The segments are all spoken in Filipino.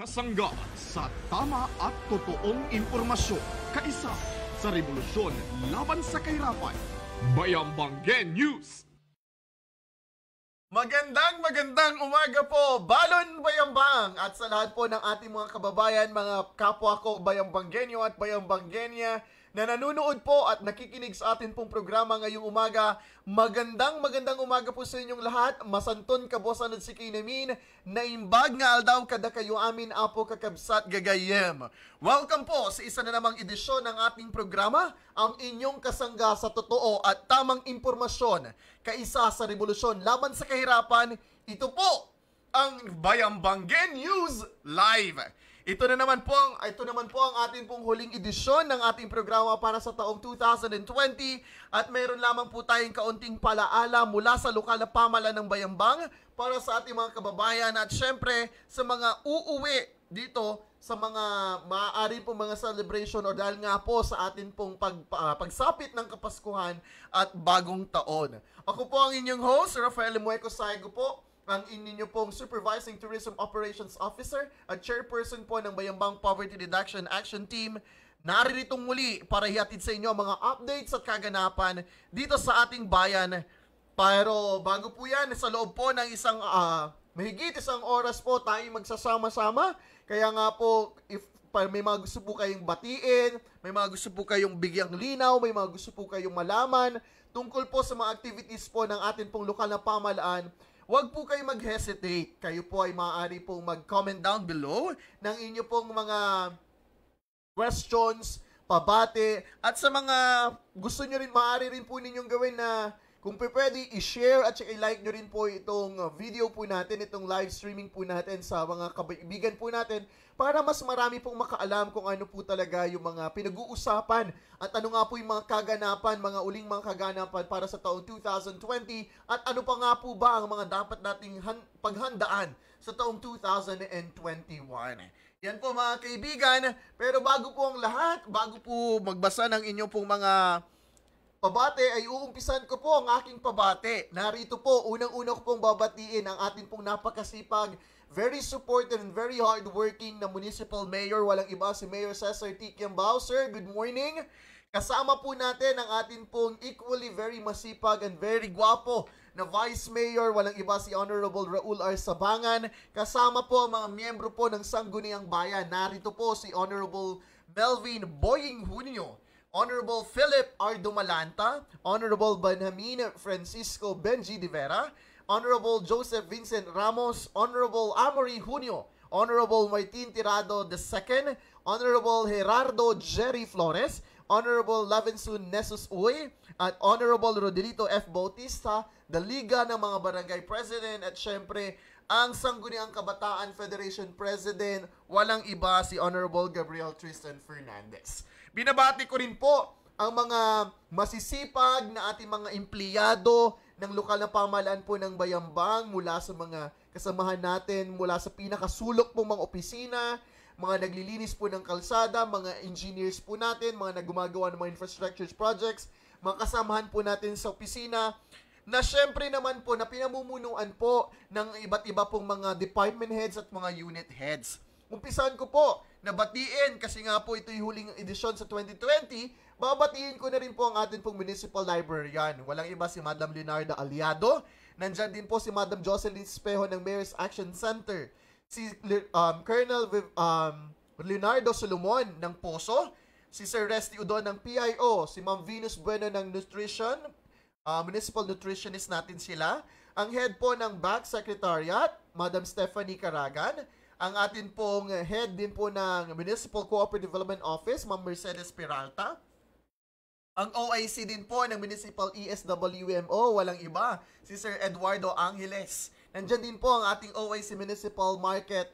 Kasangga sa tama at totoong impormasyon, kaisa sa rebolusyon laban sa kahirapan. Bayambanggen News! Magandang umaga po, Balon Bayambang! At sa lahat po ng ating mga kababayan, mga kapwa ko Bayambanggenyo at Bayambanggenya na nanonood po at nakikinig sa atin pong programa ngayong umaga. Magandang umaga po sa inyong lahat. Masanton kabosan at si Kinamin na imbag nga aldaw kada kayo amin apo kakabsat gagayem. Welcome po sa isa na namang edisyon ng ating programa, ang inyong kasangga sa totoo at tamang impormasyon, kaisa sa rebolusyon laban sa kahirapan. Ito po ang Bayambanggen News Live. Ito naman po ang ating pong huling edisyon ng ating programa para sa taong 2020 at meron lamang po tayong kaunting palaala mula sa lokal na pamahalaan ng Bayambang para sa ating mga kababayan at syempre sa mga uuwi dito sa mga maaari pong mga celebration o dahil nga po sa atin pong pagsapit ng Kapaskuhan at Bagong Taon. Ako po ang inyong host, Rafael Mueco Saigo po, ang inyo pong Supervising Tourism Operations Officer at Chairperson po ng Bayambang Poverty Reduction Action Team. Naririto muli para ihatid sa inyo mga updates at kaganapan dito sa ating bayan. Pero bago po yan, sa loob po ng mahigit isang oras po tayo magsasama-sama. Kaya nga po, if may mga gusto po kayong batiin, may mga gusto po kayong bigyang linaw, may mga gusto po kayong malaman tungkol po sa mga activities po ng atin pong lokal na pamahalaan, huwag po kayo mag-hesitate. Kayo po ay maaari pong mag-comment down below ng inyo pong mga questions, pabate, at sa mga gusto nyo rin, maaari rin po ninyong gawin na kung pwede, i-share at i-like nyo rin po itong video po natin, itong live streaming po natin sa mga kaibigan po natin para mas marami pong makaalam kung ano po talaga yung mga pinag-uusapan at ano nga po yung mga kaganapan, mga uling mga kaganapan para sa taong 2020 at ano pa nga po ba ang mga dapat nating paghandaan sa taong 2021. Yan po mga kaibigan, pero bago po ang lahat, bago po magbasa ng inyong pong mga pabate ay uumpisan ko po ang aking pabate. Narito po, unang-una ko pong babatiin ang atin pong napakasipag, very supportive and very hardworking na municipal mayor. Walang iba si Mayor Cesar T. Kiambao. Sir, good morning. Kasama po natin ang atin pong equally very masipag and very guwapo na Vice Mayor. Walang iba si Honorable Raul R. Sabangan. Kasama po ang mga miyembro po ng Sangguniang Bayan. Narito po si Honorable Melvin Boying Junio, Honorable Philip R. Dumalanta, Honorable Benjamin Francisco Benji de Vera, Honorable Joseph Vincent Ramos, Honorable Amory Junio, Honorable Martin Tirado II, Honorable Gerardo Jerry Flores, Honorable Lavenson Nesus Uy, at Honorable Rodelito F. Bautista, the Liga ng mga Barangay President, at syempre ang Sangguniang Kabataan Federation President, walang iba si Honorable Gabriel Tristan Fernandez. Binabati ko rin po ang mga masisipag na ating mga empleyado ng lokal na pamahalaan po ng Bayambang mula sa mga kasamahan natin, mula sa pinakasulok po mga opisina, mga naglilinis po ng kalsada, mga engineers po natin, mga nagumagawa ng mga infrastructure projects, mga kasamahan po natin sa opisina, na syempre naman po na pinamumunuan po ng iba't iba pong mga department heads at mga unit heads. Umpisahan ko po, nabatiin kasi nga po ito yung huling edisyon sa 2020, babatiin ko na rin po ang atin pong municipal librarian. Walang iba si Madam Leonardo Aliado, nandyan din po si Madam Jocelyn Espejo ng Mayor's Action Center, si Colonel Leonardo Solomon ng Poso, si Sir Resty Udon ng PIO, si Ma'am Venus Bueno ng Nutrition, municipal nutritionist natin sila, ang head po ng Back Secretariat, Madam Stephanie Caragan, ang atin pong head din po ng Municipal Cooperative Development Office, Ma'am Mercedes Peralta. Ang OIC din po ng Municipal ESWMO, walang iba, si Sir Eduardo Angeles. Nandyan din po ang ating OIC Municipal Market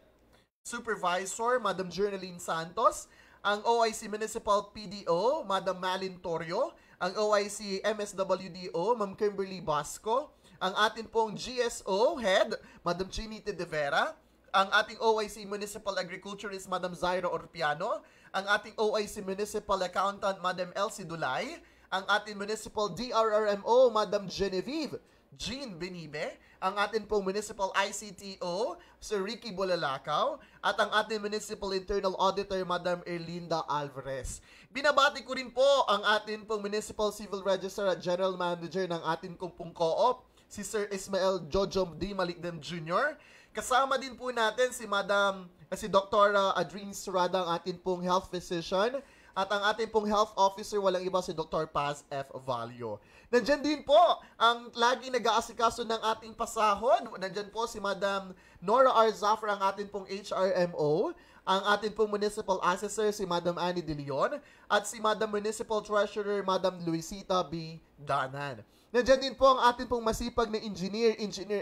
Supervisor, Madam Jernaline Santos. Ang OIC Municipal PDO, Madam Malin Torrio. Ang OIC MSWDO, Ma'am Kimberly Basco. Ang atin pong GSO Head, Madam Trinity De Vera. Ang ating OIC Municipal Agriculturist, Madam Zaira Orpiano. Ang ating OIC Municipal Accountant, Madam Elsie Dulay. Ang ating Municipal DRRMO, Madam Genevieve Jean Benibe, ang atin pong Municipal ICTO, Sir Ricky Bolalakaw, at ang ating Municipal Internal Auditor, Madam Erlinda Alvarez. Binabati ko rin po ang atin pong Municipal Civil Registrar at General Manager ng atin pong co-op, si Sir Ismael Jojo D. Malikdem Jr. Kasama din po natin si Dr. Adrien Surada, ang atin pong health physician, at ang ating pong health officer, walang iba si Dr. Paz F. Valio. Nandyan din po ang lagi nag-aasikaso ng ating pasahod. Nandyan po si Madam Nora R. Zafra, ang ating pong HRMO, ang ating pong Municipal Assessor, si Madam Annie De Leon, at si Madam Municipal Treasurer, Madam Luisita B. Danan. Nandyan din po ang ating pong masipag na Engineer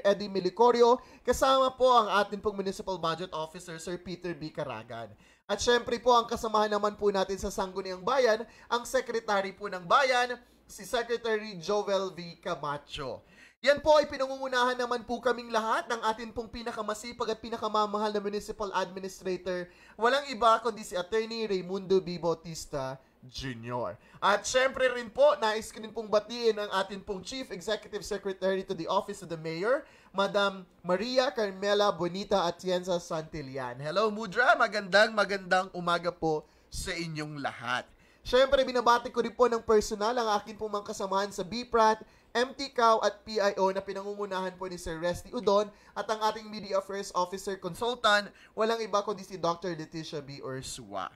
Eddie Milicorio, kasama po ang ating pong Municipal Budget Officer, Sir Peter B. Caragan. At syempre po, ang kasamahan naman po natin sa Sangguniang Bayan, ang Secretary po ng Bayan, si Secretary Joel V. Camacho. Yan po ay pinangungunahan naman po kaming lahat ng atin pong pinakamasipag at pinakamamahal na Municipal Administrator. Walang iba kundi si Attorney Raimundo B. Bautista Jr. At syempre rin po, nais ko rin pong batiin ang atin pong Chief Executive Secretary to the Office of the Mayor, Madam Maria Carmela Bonita Atienza Santillan. Hello Mudra, magandang umaga po sa inyong lahat. Syempre, binabati ko rin po ng personal ang akin pong mga kasamahan sa BPRAT, MTCAW at PIO na pinangungunahan po ni Sir Resty Udon at ang ating Media Affairs Officer Consultant, walang iba kundi si Dr. Leticia B. Ursua.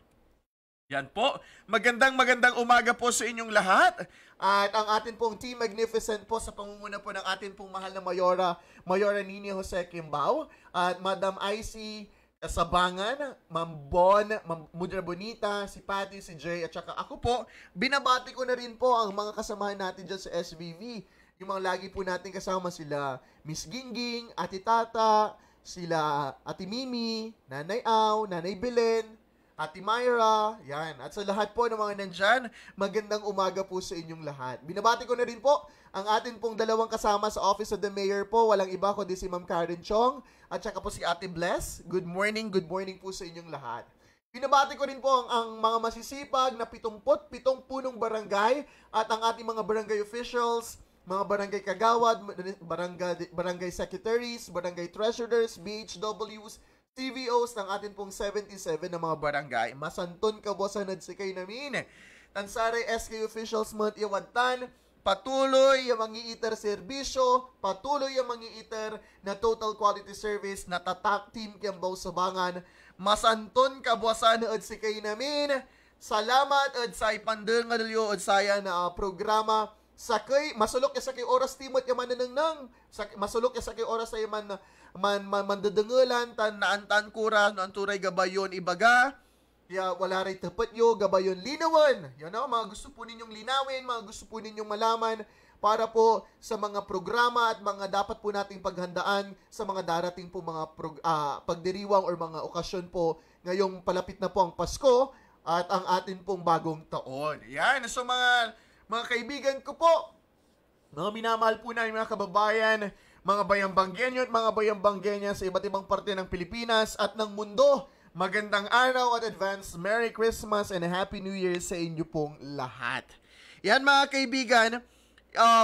Yan po. Magandang umaga po sa inyong lahat. At ang atin pong Team Magnificent po sa pangunguna po ng atin pong mahal na Mayora Nini Jose Kimbao, at Madam IC Sabangan, Ma'am Bon, Ma'am Mudra Bonita, si Patty, si Jay, at saka ako po. Binabati ko na rin po ang mga kasamahan natin dyan sa SVV. Yung mga lagi po natin kasama sila Miss Gingging, Ate Tata, sila Ate Mimi, Nanay Au, Nanay Belen, Ate Myra, yan. At sa lahat po ng mga nandyan, magandang umaga po sa inyong lahat. Binabati ko na rin po ang atin pong dalawang kasama sa Office of the Mayor po. Walang iba kundi si Ma'am Karen Chong at saka po si Ate Bless. Good morning po sa inyong lahat. Binabati ko rin po ang mga masisipag na 77 punong barangay at ang ating mga barangay officials, mga barangay kagawad, barangay secretaries, barangay treasurers, BHWs, CVOs ng atin pong 77 na mga barangay. Masanton kabosanad si kay namin. Tansare SK Officials Month Iwadtan, patuloy yung mangiiter serbisyo, patuloy yung mangiiter na total quality service na tatak team Kiambaw Sabangan. Masanton kabosanad si kay namin. Salamat at sa ipandengalyo at saya na programa. Sakay, masulok ya sakay oras timot ya mananang masulok ya sakay oras ay mandadangulan tan naantan kura no anturay gabayon ibaga ya wala ray tepat yo gabayon linawan you know, mga gusto po ninyong linawin, mga gusto po ninyong malaman para po sa mga programa at mga dapat po nating paghandaan sa mga darating po mga pagdiriwang or mga okasyon po ngayong palapit na po ang Pasko at ang atin pong bagong taon. Yan, so mga kaibigan ko po, mga minamahal po namin mga kababayan, mga bayambanggenyo at mga bayambanggenya sa iba't ibang parte ng Pilipinas at ng mundo. Magandang araw at advance Merry Christmas and Happy New Year sa inyo pong lahat. Yan mga kaibigan,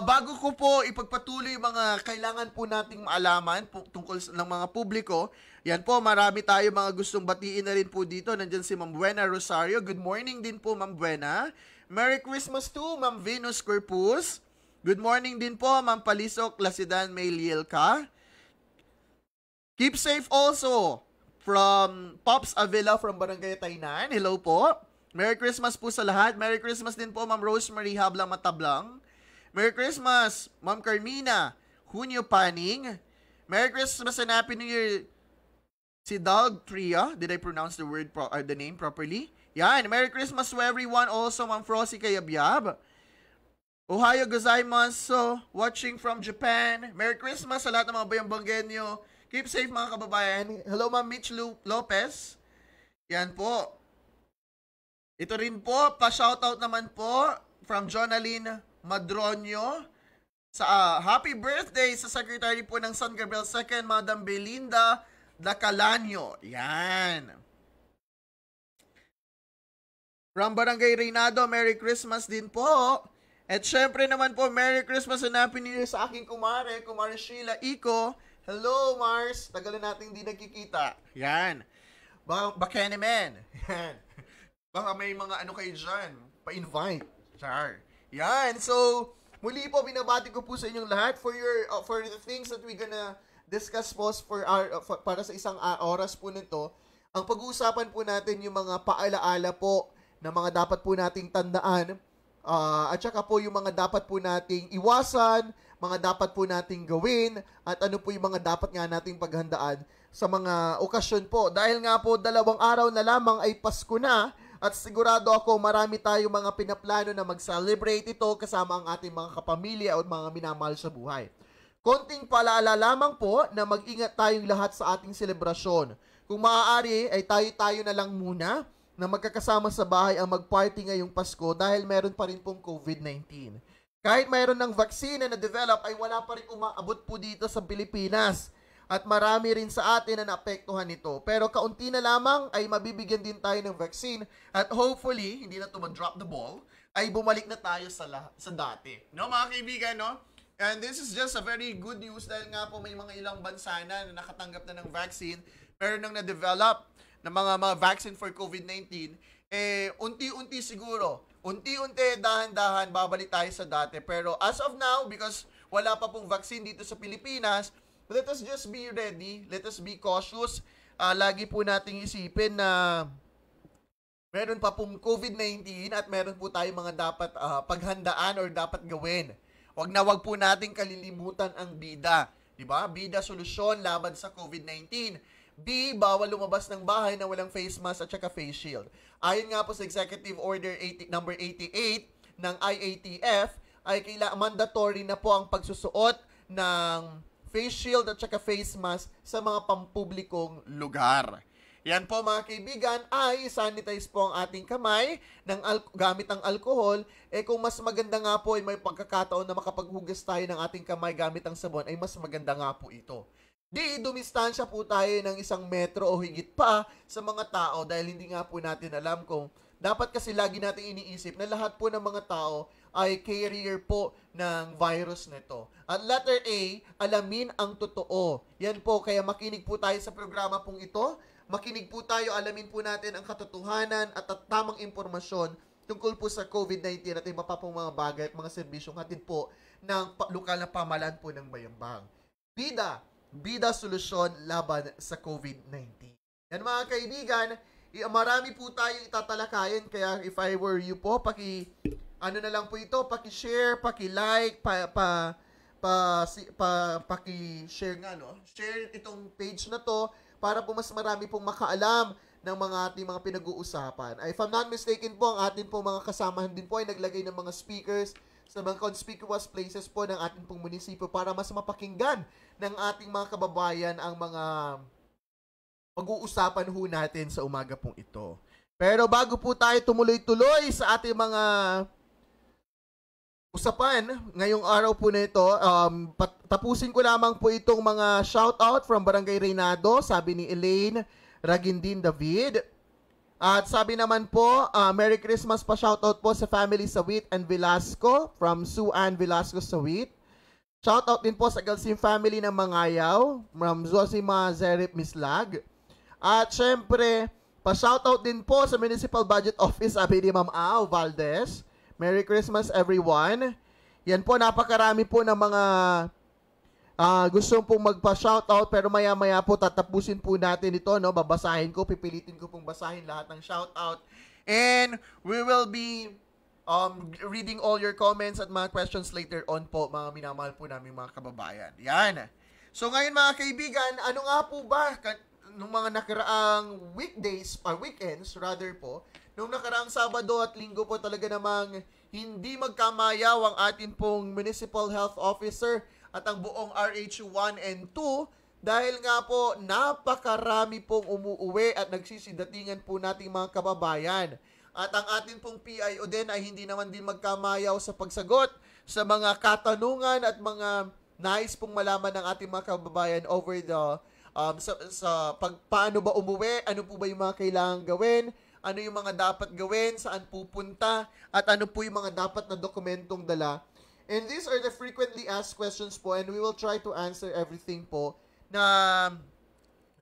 bago ko po ipagpatuloy mga kailangan po nating maalaman tungkol ng mga publiko, yan po, marami tayo mga gustong batiin na rin po dito. Nandyan si Ma'am Buena Rosario. Good morning din po Ma'am Buena. Merry Christmas to Ma'am Venus Corpus. Good morning din po, Ma'am Palisok Lasidan Maylielka. Keep safe also from Pops Avila from Barangay Taynan. Hello po. Merry Christmas po sa lahat. Merry Christmas din po, Ma'am Rosemary Hablang Matablang. Merry Christmas, Ma'am Carmina Hunyo Paning. Merry Christmas and Happy New Year, si Doug Tria. Did I pronounce the name properly? Yan. Merry Christmas to everyone. Also, Ma'am Frosy Kayabyab. Ohayo gozaimasu, watching from Japan. Merry Christmas sa lahat ng mga bayambanggenyo. Keep safe mga kababayan. Hello Ma'am Mitch Lopez. Yan po. Ito rin po, pa-shoutout naman po from Jonaline Madronio. Sa happy birthday sa Secretary po ng San Gabriel II, Madam Belinda Dacalanyo. Yan. From Barangay Reynado, Merry Christmas din po. At syempre naman po, Merry Christmas and Happy New Year sa aking kumare Sheila Iko. Hello, Mars. Tagal na natin hindi nagkikita. Yan. Bakenemen. Yan. Baka may mga ano kayo dyan. Pa-invite. Char. Yan. So, muli po, binabati ko po sa inyong lahat for the things that we gonna discuss po para sa isang oras po nito. Ang pag-uusapan po natin yung mga paalaala po na mga dapat po nating tandaan. At saka po yung mga dapat po nating iwasan, mga dapat po nating gawin, at ano po yung mga dapat nga nating paghandaan sa mga okasyon po. Dahil nga po 2 araw na lamang ay Pasko na, at sigurado ako marami tayong mga pinaplano na mag-celebrate ito kasama ang ating mga kapamilya o mga minamahal sa buhay. Konting paalala lamang po na mag-ingat tayong lahat sa ating selebrasyon. Kung maaari ay tayo na lang muna na magkakasama sa bahay ang mag-party ngayong Pasko dahil meron pa rin pong COVID-19. Kahit mayroon ng vaccine na na-develop ay wala pa rin umaabot po dito sa Pilipinas at marami rin sa atin na naapektuhan nito. Pero kaunti na lamang ay mabibigyan din tayo ng vaccine at hopefully, hindi na ito mag-drop the ball, ay bumalik na tayo sa dati. No mga kaibigan, no? And this is just a very good news dahil nga po may mga ilang bansa na nakatanggap na ng vaccine, pero nang na-develop ng mga vaccine for COVID-19, unti-unti siguro, dahan-dahan, babalik tayo sa dati. Pero as of now, because wala pa pong vaccine dito sa Pilipinas, let us just be ready, let us be cautious. Lagi po nating isipin na meron pa pong COVID-19 at meron po tayong mga dapat paghandaan or dapat gawin. Wag po nating kalilimutan ang bida. Diba? Bida solusyon laban sa COVID-19. B, bawal lumabas ng bahay na walang face mask at saka face shield. Ayon nga po sa Executive Order number 88 ng IATF, ay mandatory na po ang pagsusuot ng face shield at saka face mask sa mga pampublikong lugar. Yan po mga kaibigan, ay sanitize po ang ating kamay gamit ang alcohol. Kung mas maganda nga po ay may pagkakataon na makapaghugas tayo ng ating kamay gamit ang sabon, ay mas maganda nga po ito. Di, dumistansya po tayo ng 1 metro o higit pa sa mga tao dahil hindi nga po natin alam kung dapat kasi lagi natin iniisip na lahat po ng mga tao ay carrier po ng virus nito. At letter A, alamin ang totoo. Yan po, kaya makinig po tayo sa programa pong ito. Makinig po tayo, alamin po natin ang katotohanan at tamang impormasyon tungkol po sa COVID-19 at iba pa pong mga bagay at mga serbisyong hatid po ng lokal na pamahalaan po ng Bayambang. Bida solusyon laban sa COVID-19. Yan mga kaibigan, marami po tayo itatalakayin, kaya if I were you po, ano na lang po ito, paki-share, paki-like, paki-share nga, no? Share itong page na to para po mas marami pong makaalam ng mga ating mga pinag-uusapan. If I'm not mistaken po, ang ating pong mga kasamahan din po ay naglagay ng mga speakers sa mga conspicuous places po ng ating pong munisipyo para mas mapakinggan ng ating mga kababayan ang mga pag-uusapan ho natin sa umaga pong ito. Pero bago po tayo tumuloy-tuloy sa ating mga usapan ngayong araw po na ito, tapusin ko lamang po itong mga shoutout from Barangay Reynado, sabi ni Elaine Ragindin David. At sabi naman po, Merry Christmas pa shoutout po sa family Sawit and Velasco from Sue Ann Velasco Sawit. Shoutout din po sa Galsim family ng Mangayaw from Zosima Zerip Mislag. At syempre, pa-shoutout din po sa Municipal Budget Office, sabi ni Ma'am Au Valdez. Merry Christmas everyone. Yan po, napakarami po ng mga gusto pong magpa-shoutout, pero maya-maya po tatapusin po natin ito, no? Babasahin ko, pipilitin ko pong basahin lahat ng shoutout. And we will be reading all your comments at mga questions later on po, mga minamahal po namin mga kababayan. Yan. So ngayon mga kaibigan, ano nga po ba nung mga nakaraang weekends rather po, nung nakaraang Sabado at Linggo po talaga namang hindi magkamayaw ang atin pong Municipal Health Officer at ang buong RH 1 and 2 dahil nga po napakarami pong umuuwi at nagsisidatingan po nating mga kababayan. At ang atin pong PIO din ay hindi naman din magkamayaw sa pagsagot sa mga katanungan at mga nais pong malaman ng ating mga kababayan over the paano ba umuwi, ano po ba yung mga kailangan gawin, ano yung mga dapat gawin, saan pupunta, at ano po yung mga dapat na dokumentong dala. And these are the frequently asked questions po, and we will try to answer everything po na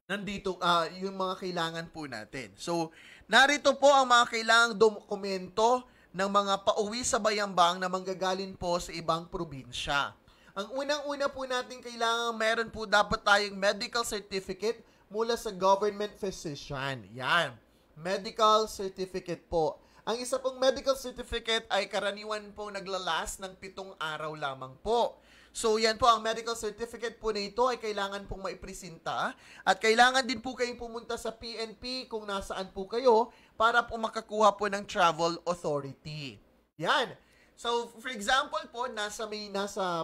nandito, yung mga kailangan po natin. So, narito po ang mga kailangang dokumento ng mga pauwi sa Bayambang na manggagaling po sa ibang probinsya. Ang unang-una po natin kailangan, meron po dapat tayong medical certificate mula sa government physician. Yan. Medical certificate po. Ang isa pong medical certificate ay karaniwan pong naglalas ng 7 araw lamang po. So, yan po, ang medical certificate po na ito ay kailangan pong maipresenta at kailangan din po kayong pumunta sa PNP kung nasaan po kayo para po makakuha po ng travel authority. Yan. So, for example po, nasa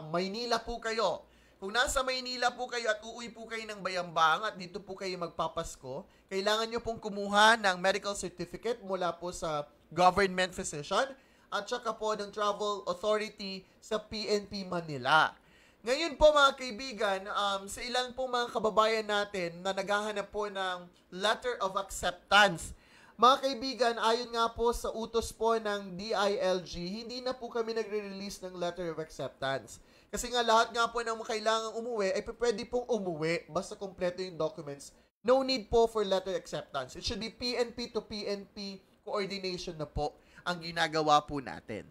Maynila po kayo. Kung nasa Maynila po kayo at uuwi po kayo ng Bayambang at dito po kayo magpapasko, kailangan nyo pong kumuha ng medical certificate mula po sa government physician at saka po ng travel authority sa PNP Manila. Ngayon po mga kaibigan, sa ilan po mga kababayan natin na naghahanap po ng letter of acceptance. Mga kaibigan, ayon nga po sa utos po ng DILG, hindi na po kami nagre-release ng letter of acceptance. Kasi nga lahat nga po ng kailangang umuwi ay pwede pong umuwi basta kompleto yung documents. No need po for letter acceptance. It should be PNP to PNP coordination na po ang ginagawa po natin.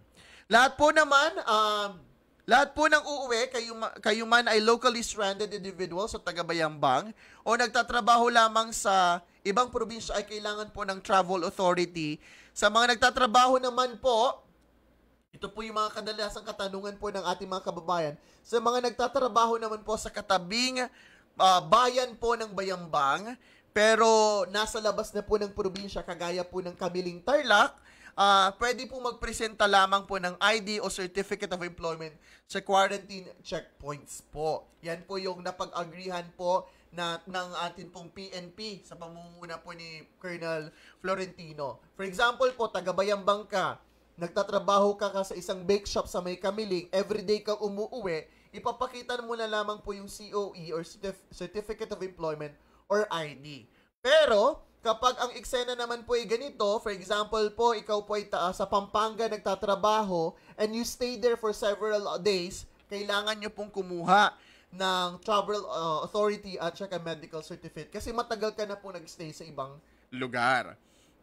Lahat po naman, lahat po ng uuwi, kayo man ay locally stranded individuals sa taga-Bayambang o nagtatrabaho lamang sa ibang probinsya ay kailangan po ng travel authority. Sa mga nagtatrabaho naman po, ito po yung mga kadalasang katanungan po ng ating mga kababayan. Sa mga nagtatrabaho naman po sa katabing bayan po ng Bayambang, pero nasa labas na po ng probinsya, kagaya po ng Kamiling Tarlac, pwede po magpresenta lamang po ng ID o Certificate of Employment sa quarantine checkpoints po. Yan po yung napag-agreehan po ng atin pong PNP sa pamumuno po ni Colonel Florentino. For example po, taga-Bayambang ka, nagtatrabaho ka sa isang bake shop sa may Kamiling, everyday kang umuuwi, ipapakita mo na lamang po yung COE or Certificate of Employment or ID. Pero, kapag ang eksena naman po ay ganito, for example po, ikaw po ay sa Pampanga nagtatrabaho and you stay there for several days, kailangan nyo pong kumuha ng travel authority at saka medical certificate kasi matagal ka na po nagstay sa ibang lugar.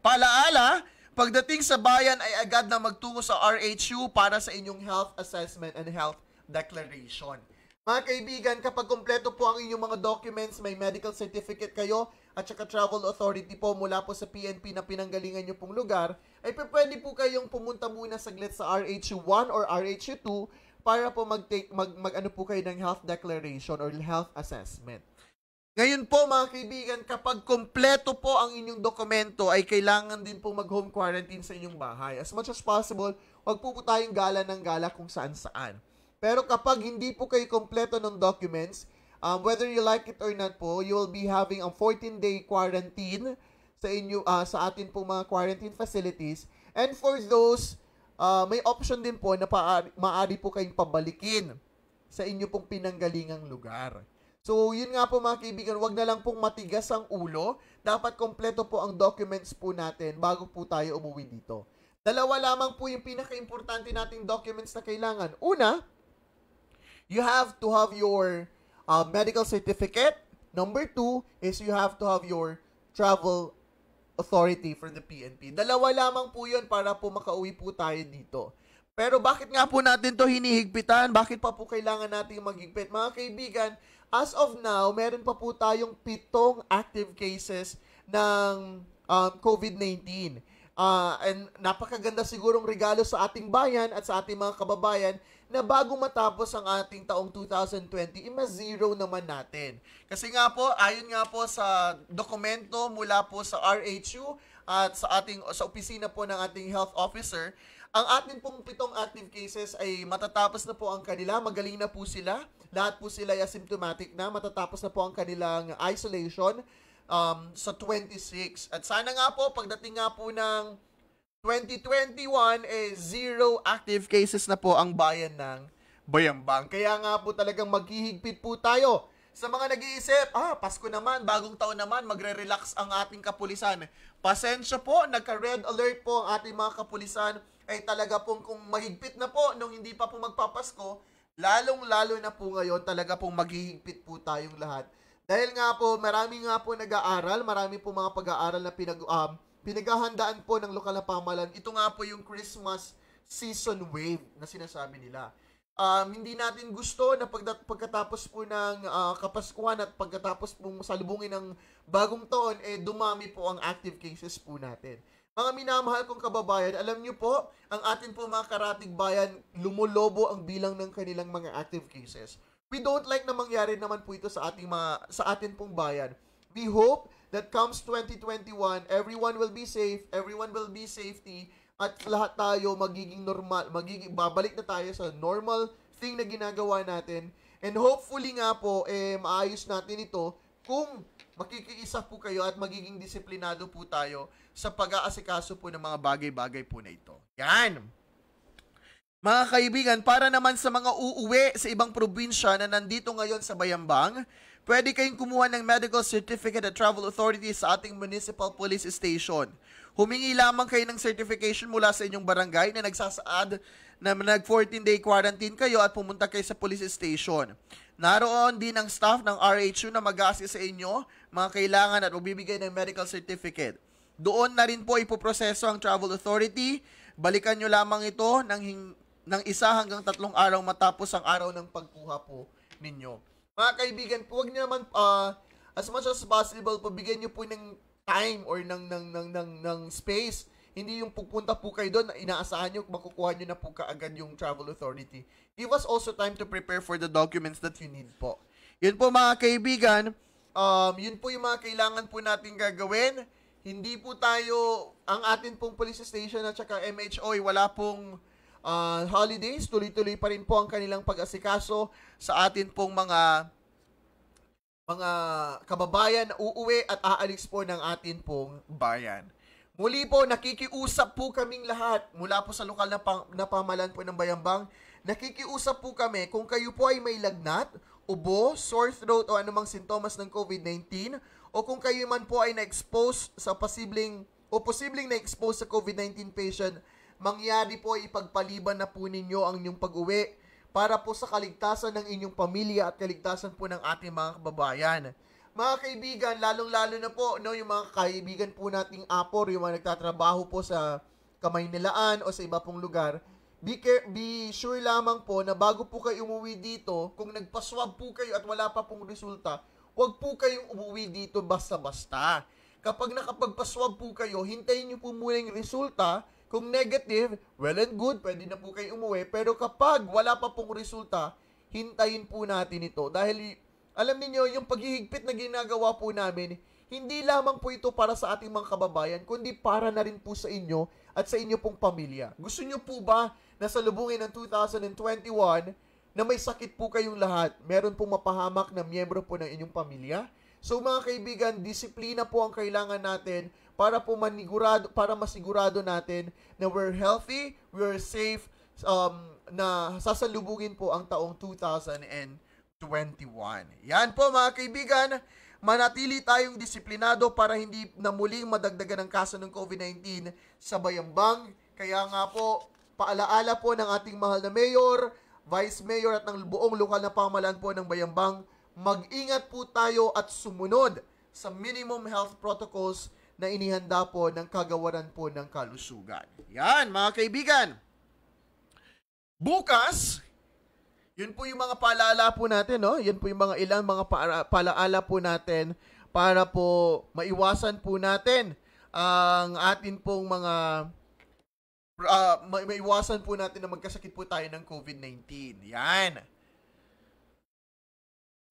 Paalaala, pagdating sa bayan ay agad na magtungo sa RHU para sa inyong health assessment and health declaration. Mga kaibigan, kapag kompleto po ang inyong mga documents, may medical certificate kayo at saka travel authority po mula po sa PNP na pinanggalingan nyo pong lugar, ay pwede po kayong pumunta muna saglit sa RHU1 or RHU2 para po mag-ano po kayo ng health declaration or health assessment. Ngayon po mga kaibigan, kapag kompleto po ang inyong dokumento, ay kailangan din po mag-home quarantine sa inyong bahay. As much as possible, wag po tayong gala ng gala kung saan-saan. Pero kapag hindi po kayo kompleto ng documents, whether you like it or not po, you will be having a 14-day quarantine sa inyo sa atin pong mga quarantine facilities. And for those, may option din po na maaari po kayong pabalikin sa inyo pong pinanggalingang lugar. So, yun nga po mga kaibigan, wag na lang pong matigas ang ulo. Dapat kompleto po ang documents po natin bago po tayo umuwi dito. Dalawa lamang po yung pinaka-importante nating documents na kailangan. Una, you have to have your medical certificate. Number 2 is you have to have your travel authority from the PNP. Dalawa lamang po yun para po makauwi po tayo dito. Pero bakit nga po natin to hinihigpitan? Bakit pa po kailangan natin maghigpit? Mga kaibigan, as of now, meron pa po tayong 7 active cases ng COVID-19. And napakaganda sigurong regalo sa ating bayan at sa ating mga kababayan na bago matapos ang ating taong 2020, ima-zero naman natin. Kasi nga po, ayon nga po sa dokumento mula po sa RHU at sa opisina po ng ating health officer, ang ating pong 7 active cases ay matatapos na po ang kanila, magaling na po sila, lahat po sila ay asymptomatic na, matatapos na po ang kanilang isolation sa 26. At sana nga po, pagdating nga po ng 2021, 0 active cases na po ang bayan ng Bayambang. Kaya nga po talagang maghihigpit po tayo Sa mga nag-iisip, Pasko naman, bagong taon naman, magre-relax ang ating kapulisan. Pasensya po, nagka-red alert po ang ating mga kapulisan. Ay talaga pong kung mahigpit na po nung hindi pa po magpapasko, lalong-lalo na po ngayon, talaga pong maghihigpit po tayong lahat. Dahil nga po, marami nga po nag-aaral, marami po mga pag-aaral na pinaghahandaan po ng lokal na pamahalaan. Ito nga po yung Christmas season wave na sinasabi nila. Hindi natin gusto na pagkatapos po ng Kapaskuhan at pagkatapos po salubungin ng bagong taon, dumami po ang active cases po natin. Mga minamahal kong kababayan, alam nyo po, ang atin po mga karatig bayan, lumulobo ang bilang ng kanilang mga active cases. We don't like na mangyari naman po ito sa atin pong bayan. We hope that comes 2021, everyone will be safe, everyone will be safety, at lahat tayo magiging normal, babalik na tayo sa normal thing na ginagawa natin. And hopefully nga po, maayos natin ito kung makikiisa po kayo at magiging disiplinado po tayo sa pag-aasikaso po ng mga bagay-bagay po na ito. Yan! Mga kaibigan, para naman sa mga uuwi sa ibang probinsya na nandito ngayon sa Bayambang, pwede kayong kumuha ng medical certificate at travel authority sa ating municipal police station. Humingi lamang kayo ng certification mula sa inyong barangay na nagsasaad na nag-14-day quarantine kayo at pumunta kayo sa police station. Naroon din ang staff ng RHU na mag-a-assist sa inyo, mga kailangan at magbibigay ng medical certificate. Doon na rin po ipoproseso ang travel authority. Balikan nyo lamang ito ng 1 hanggang 3 araw matapos ang araw ng pagkuha po ninyo. Mga kaibigan, huwag nyo naman, as much as possible, pabigyan nyo po ng time or ng space. Hindi yung pupunta po kayo doon na inaasahan nyo, makukuha nyo na po kaagad yung travel authority. Give us also time to prepare for the documents that you need po. Yun po mga kaibigan, yun po yung mga kailangan po natin gagawin. Hindi po tayo, ang atin pong police station at saka MHO, wala pong holidays, tuloy-tuloy pa rin po ang kanilang pag-asikaso sa atin pong mga kababayan na uuwi at aalis po ng atin pong bayan. Muli po, nakikiusap po kaming lahat mula po sa lokal na pamahalaan po ng Bayambang. Nakikiusap po kami kung kayo po ay may lagnat, ubo, sore throat o anumang sintomas ng COVID-19 o kung kayo man po ay na-expose sa posibleng na-expose sa COVID-19 patient, mangyari po ay ipagpaliban na po ninyo ang inyong pag-uwi para po sa kaligtasan ng inyong pamilya at kaligtasan po ng ating mga kababayan. Mga kaibigan, lalong-lalo na po, yung mga kaibigan po nating apor, yung mga nagtatrabaho po sa Kamaynilaan o sa iba pong lugar, be sure lamang po na bago po kayo umuwi dito, kung nagpaswab po kayo at wala pa pong resulta, huwag po kayong umuwi dito basta-basta. Kapag nakapagpaswab po kayo, hintayin nyo po muna yung resulta. Kung negative, well and good, pwede na po kayo umuwi. Pero kapag wala pa pong resulta, hintayin po natin ito. Dahil alam niyo yung paghihigpit na ginagawa po namin, hindi lamang po ito para sa ating mga kababayan, kundi para na rin po sa inyo at sa inyo pong pamilya. Gusto niyo po ba na salubungin ng 2021 na may sakit po kayong lahat? Meron pong mapahamak na miyembro po ng inyong pamilya? So mga kaibigan, disiplina po ang kailangan natin para po masigurado natin na we're healthy, we're safe, na sasalubungin po ang taong 2021. Yan po mga kaibigan, manatili tayong disiplinado para hindi na muling madagdagan ang kaso ng COVID-19 sa Bayambang. Kaya nga po, paalaala po ng ating mahal na mayor, vice mayor at ng buong lokal na pamahalaan po ng Bayambang, mag-ingat po tayo at sumunod sa minimum health protocols na inihanda po ng kagawaran po ng kalusugan. Yan, mga kaibigan. Bukas, yun po yung mga paalaala po natin, no? Yan po yung ilang mga paalaala po natin para po maiwasan po natin ang atin pong maiwasan po natin na magkasakit po tayo ng COVID-19. Yan.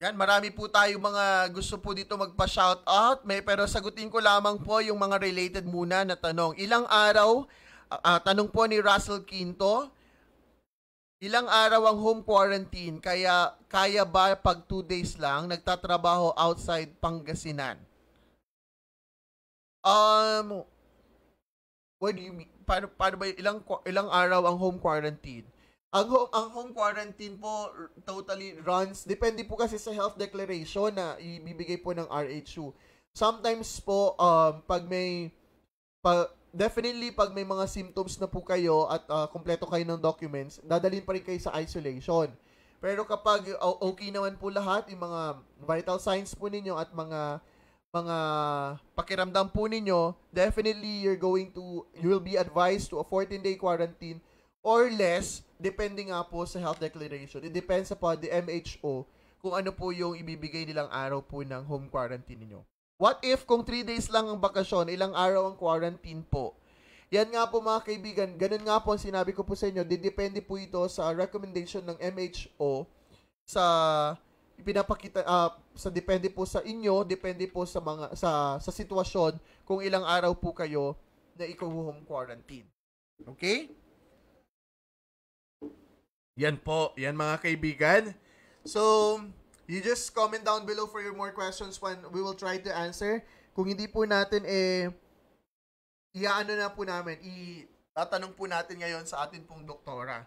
Yan, marami po tayo mga gusto po dito magpa-shoutout, pero sagutin ko lamang po yung mga related muna na tanong. Ilang araw, tanong po ni Russell Quinto, ilang araw ang home quarantine, kaya ba pag 2 days lang, nagtatrabaho outside Pangasinan? What do you mean? Paano ba ilang araw ang home quarantine? Ang home quarantine po totally runs, depende po kasi sa health declaration na ibibigay po ng RHU. Sometimes po, definitely pag may mga symptoms na po kayo at kompleto kayo ng documents, dadalhin pa rin kayo sa isolation. Pero kapag okay naman po lahat, yung mga vital signs po ninyo at mga pakiramdam po ninyo, definitely you will be advised to a 14-day quarantine or less, depending nga po sa health declaration. It depends upon the MHO kung ano po yung ibibigay nilang araw po ng home quarantine ninyo. What if kung 3 days lang ang bakasyon, ilang araw ang quarantine po? Yan nga po mga kaibigan, ganun nga po ang sinabi ko po sa inyo, depende po ito sa recommendation ng MHO sa pinapakita sa depende po sa inyo, depende po sa mga sa sitwasyon kung ilang araw po kayo na home quarantine. Okay? Yan po, yan mga kaibigan. So, you just comment down below for your more questions when we will try to answer. Kung hindi po natin iaano na po namin, tatanong po natin ngayon sa atin pong doktora.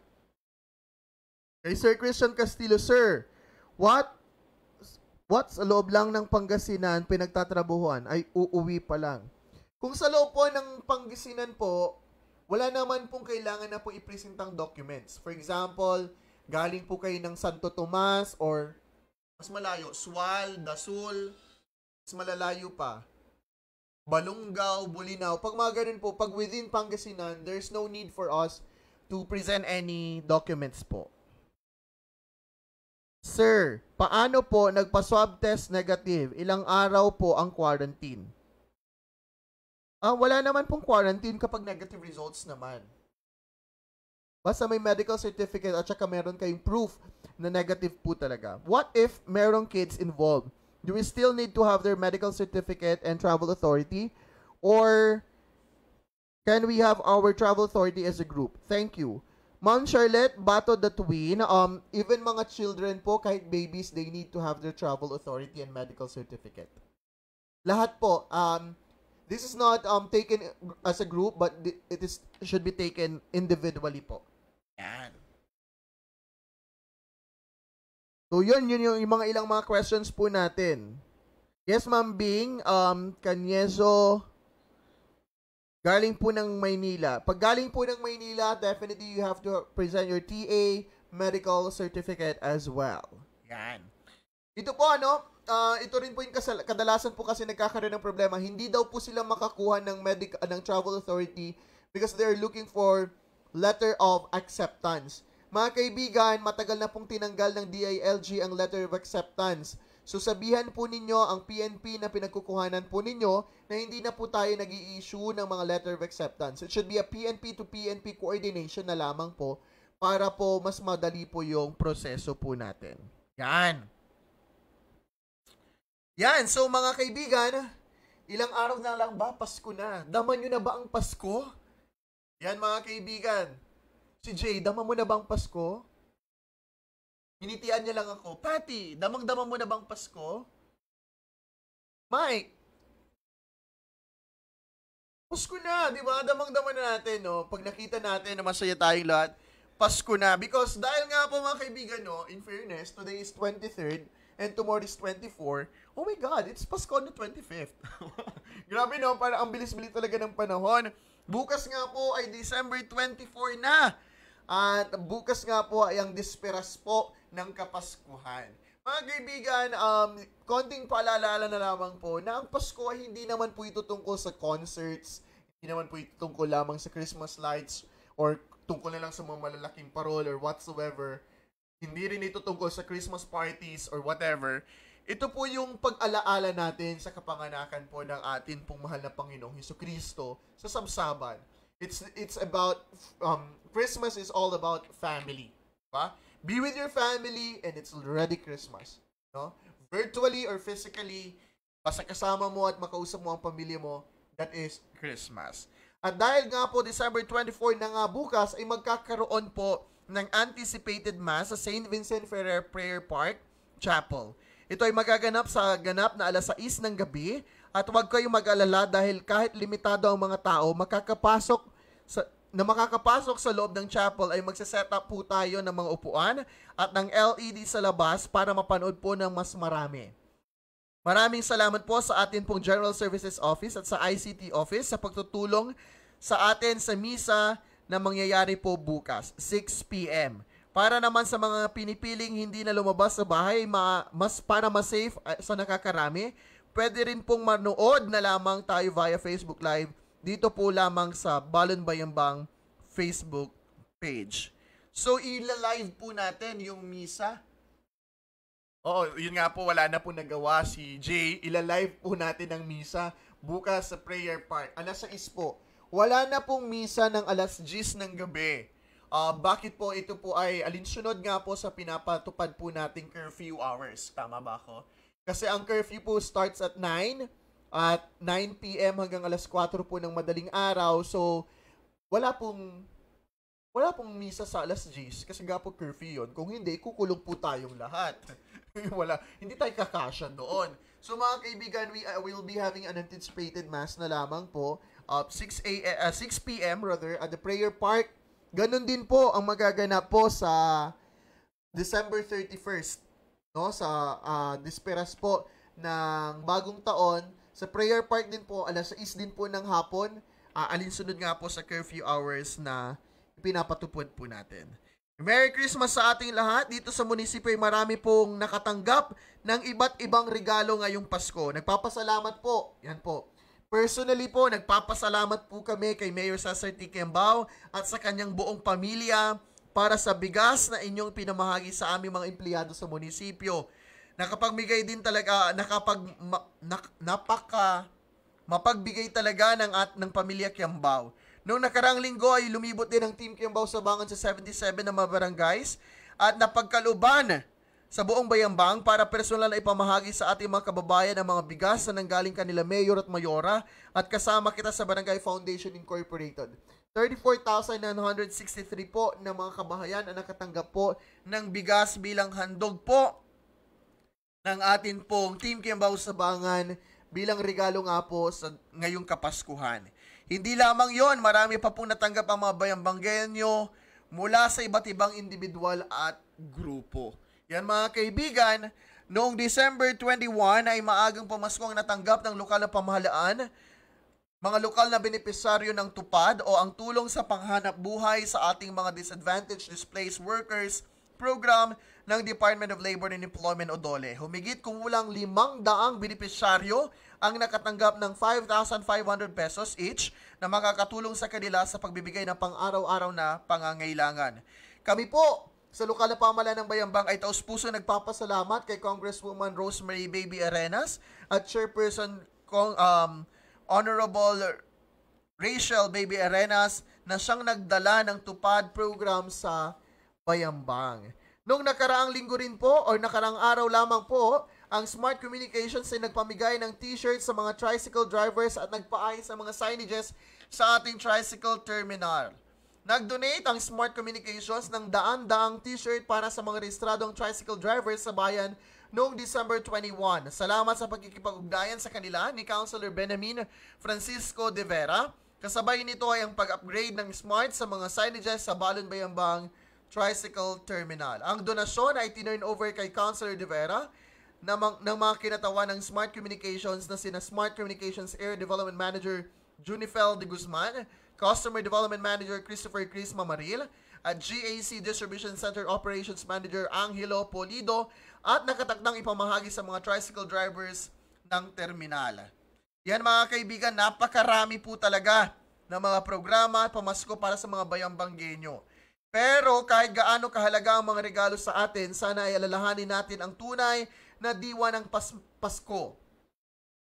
Kay Sir Christian Castillo, Sir, what's sa loob lang ng Pangasinan pinagtatrabuhuan ay uuwi pa lang? Kung sa loob po ng Pangasinan po, wala naman pong kailangan na po ipresentang documents. For example, galing po kayo ng Santo Tomas or mas malayo, Sual, Dasul, mas malalayo pa, Balungaw, Bulinaw. Pag mga ganun po, pag within Pangasinan, there's no need for us to present any documents po. Sir, paano po nagpa-swab test negative? Ilang araw po ang quarantine? Wala naman pong quarantine kapag negative results naman. Basta may medical certificate at saka meron kayong proof na negative po talaga. What if merong kids involved? Do we still need to have their medical certificate and travel authority? Or can we have our travel authority as a group? Thank you. Ma'am Charlotte, Bato the Twin, even mga children po, kahit babies, they need to have their travel authority and medical certificate. Lahat po, this is not taken as a group, but should be taken individually po. Yan. So, yun yung mga ilang mga questions po natin. Yes, Ma'am Bing, Canyeso, galing po ng Maynila. Pag galing po ng Maynila, definitely you have to present your TA medical certificate as well. Yan. Ito po, ito rin po yung kadalasan po kasi nagkakaroon ng problema. Hindi daw po sila makakuha ng travel authority because they're looking for letter of acceptance. Mga kaibigan, matagal na pong tinanggal ng DILG ang letter of acceptance. So sabihan po ninyo ang PNP na pinagkukuhanan po ninyo na hindi na po tayo nag-i-issue ng mga letter of acceptance. It should be a PNP to PNP coordination na lamang po para po mas madali po yung proseso po natin. Yan. Yan. So mga kaibigan, ilang araw na lang ba? Pasko na. Daman nyo na ba ang Pasko? Yan mga kaibigan. Si Jay, dama mo na bang Pasko? Hinitian niya lang ako. Patty, damang-dama mo na bang Pasko? Mike, Pasko na, di ba? Damang-dama na natin, no? Pag nakita natin na masaya tayong lahat, Pasko na. Because dahil nga po mga kaibigan, no, in fairness, today is 23rd and tomorrow is 24. Oh my God, it's Pasko on the 25th. Grabe, no? Parang ang bilis-bilis talaga ng panahon. Bukas nga po ay December 24 na. At bukas nga po ay ang disperas po ng Kapaskuhan. Mga kaibigan, konting paalala na lamang po na ang Pasko ay hindi naman po ito tungkol sa concerts, hindi naman po ito tungkol lamang sa Christmas lights or tungkol na lang sa mga malalaking parol or whatsoever. Hindi rin ito tungkol sa Christmas parties or whatever. Ito po yung pag-alaala natin sa kapanganakan po ng atin pong mahal na Panginoong Hesukristo sa sabsaban. It's about Christmas is all about family, diba? Be with your family and it's already Christmas, no? Virtually or physically, basta kasama mo at makausap mo ang pamilya mo, that is Christmas. At dahil nga po December 24 na nga bukas ay magkakaroon po ng anticipated mass sa St. Vincent Ferrer Prayer Park Chapel. Ito ay magaganap sa ganap na alas 6 ng gabi. At huwag kayong mag-alala dahil kahit limitado ang mga tao, makakapasok na makakapasok sa loob ng chapel ay magse-set up po tayo ng mga upuan at ng LED sa labas para mapanood po ng mas marami. Maraming salamat po sa atin pong General Services Office at sa ICT Office sa pagtutulong sa atin sa misa na mangyayari po bukas, 6 p.m. Para naman sa mga pinipiling hindi na lumabas sa bahay, para mas safe sa nakakarami, pwede rin pong manood na lamang tayo via Facebook Live dito po lamang sa Balon Bayambang Facebook page. So, ila-live po natin yung misa. Oo, yun nga po, wala na po nagawa si Jay. Ila-live po natin ang misa bukas sa Prayer Park. Alas 6 po. Wala na pong misa ng alas 10 ng gabi. Bakit po ito po ay alinsunod nga po sa pinapatupad po nating curfew hours. Tama ba ako? Kasi ang curfew po starts at 9 p.m. hanggang alas 4 po ng madaling araw. So, wala pong misa sa alas 10 kasi nga po curfew yun. Kung hindi, kukulong po tayong lahat. Hindi tayo kakasya doon. So mga kaibigan, we will be having an anticipated mass na lamang po 6 p.m. at the Prayer Park. Ganon din po ang magaganap po sa December 31st, no? Sa Disperas po ng bagong taon. Sa Prayer Park din po, alas 6 din po ng hapon. Alinsunod nga po sa curfew hours na pinapatupad po natin. Merry Christmas sa ating lahat. Dito sa munisipyo ay marami pong nakatanggap ng iba't ibang regalo ngayong Pasko. Nagpapasalamat po. Yan po. Personally po, nagpapasalamat po kami kay Mayor Cesar T. Kiambao at sa kanyang buong pamilya para sa bigas na inyong pinamahagi sa aming mga empleyado sa munisipyo. Nakapagbigay din talaga, mapagbigay talaga ng pamilya Kiambao. Noong nakarang linggo ay lumibot din ang Team Kiambao sa Bangon sa 77 na mga barangays at napagkaluban sa buong Bayambang para personal na ipamahagi sa ating mga kababayan ang mga bigas na nanggaling kanila Mayor at Mayora at kasama kita sa Barangay Foundation Incorporated. 34,963 po na mga kabahayan ang nakatanggap po ng bigas bilang handog po ng atin pong Team Kiambao sa Bangon bilang regalo nga po sa ngayong Kapaskuhan. Hindi lamang yon, marami pa pong natanggap ang mga Bayambanggenyo mula sa iba't ibang individual at grupo. Yan mga kaibigan, noong December 21 ay maagang pamasko ang natanggap ng lokal na pamahalaan, mga lokal na benepisaryo ng tupad o ang tulong sa panghanap buhay sa ating mga disadvantaged displaced workers program ng Department of Labor and Employment o DOLE. Humigit kumulang 500 benepisyaryo ang nakatanggap ng 5,500 pesos each na makakatulong sa kanila sa pagbibigay ng pang-araw-araw na pangangailangan. Kami po sa lokal na pamahalaan ng Bayambang ay taus-puso nagpapasalamat kay Congresswoman Rosemary Baby Arenas at Chairperson Honorable Rachel Baby Arenas na siyang nagdala ng tupad program sa Bayambang. Noong nakaraang linggo rin po o nakaraang araw lamang po, ang Smart Communications ay nagpamigay ng t-shirts sa mga tricycle drivers at nagpaayos sa mga signages sa ating tricycle terminal. Nag-donate ang Smart Communications ng daan-daang t-shirt para sa mga rehistradong tricycle drivers sa bayan noong December 21. Salamat sa pagkikipag-ugnayan sa kanila ni Councilor Benjamin Francisco de Vera. Kasabay nito ay ang pag-upgrade ng Smart sa mga signages sa Balon Bayambang Tricycle Terminal. Ang donasyon ay tinurn over kay Councilor de Vera ng mga kinatawan ng Smart Communications na sina Smart Communications Area Development Manager Junifel de Guzman, Customer Development Manager Christopher Chris Mamaril, at GAC Distribution Center Operations Manager Angelo Polido at nakatakdang ipamahagi sa mga tricycle drivers ng terminal. Yan mga kaibigan, napakarami po talaga ng mga programa at pamasko para sa mga Bayambanggenyo. Pero kahit gaano kahalaga ang mga regalo sa atin, sana ay alalahanin natin ang tunay na diwa ng Pasko.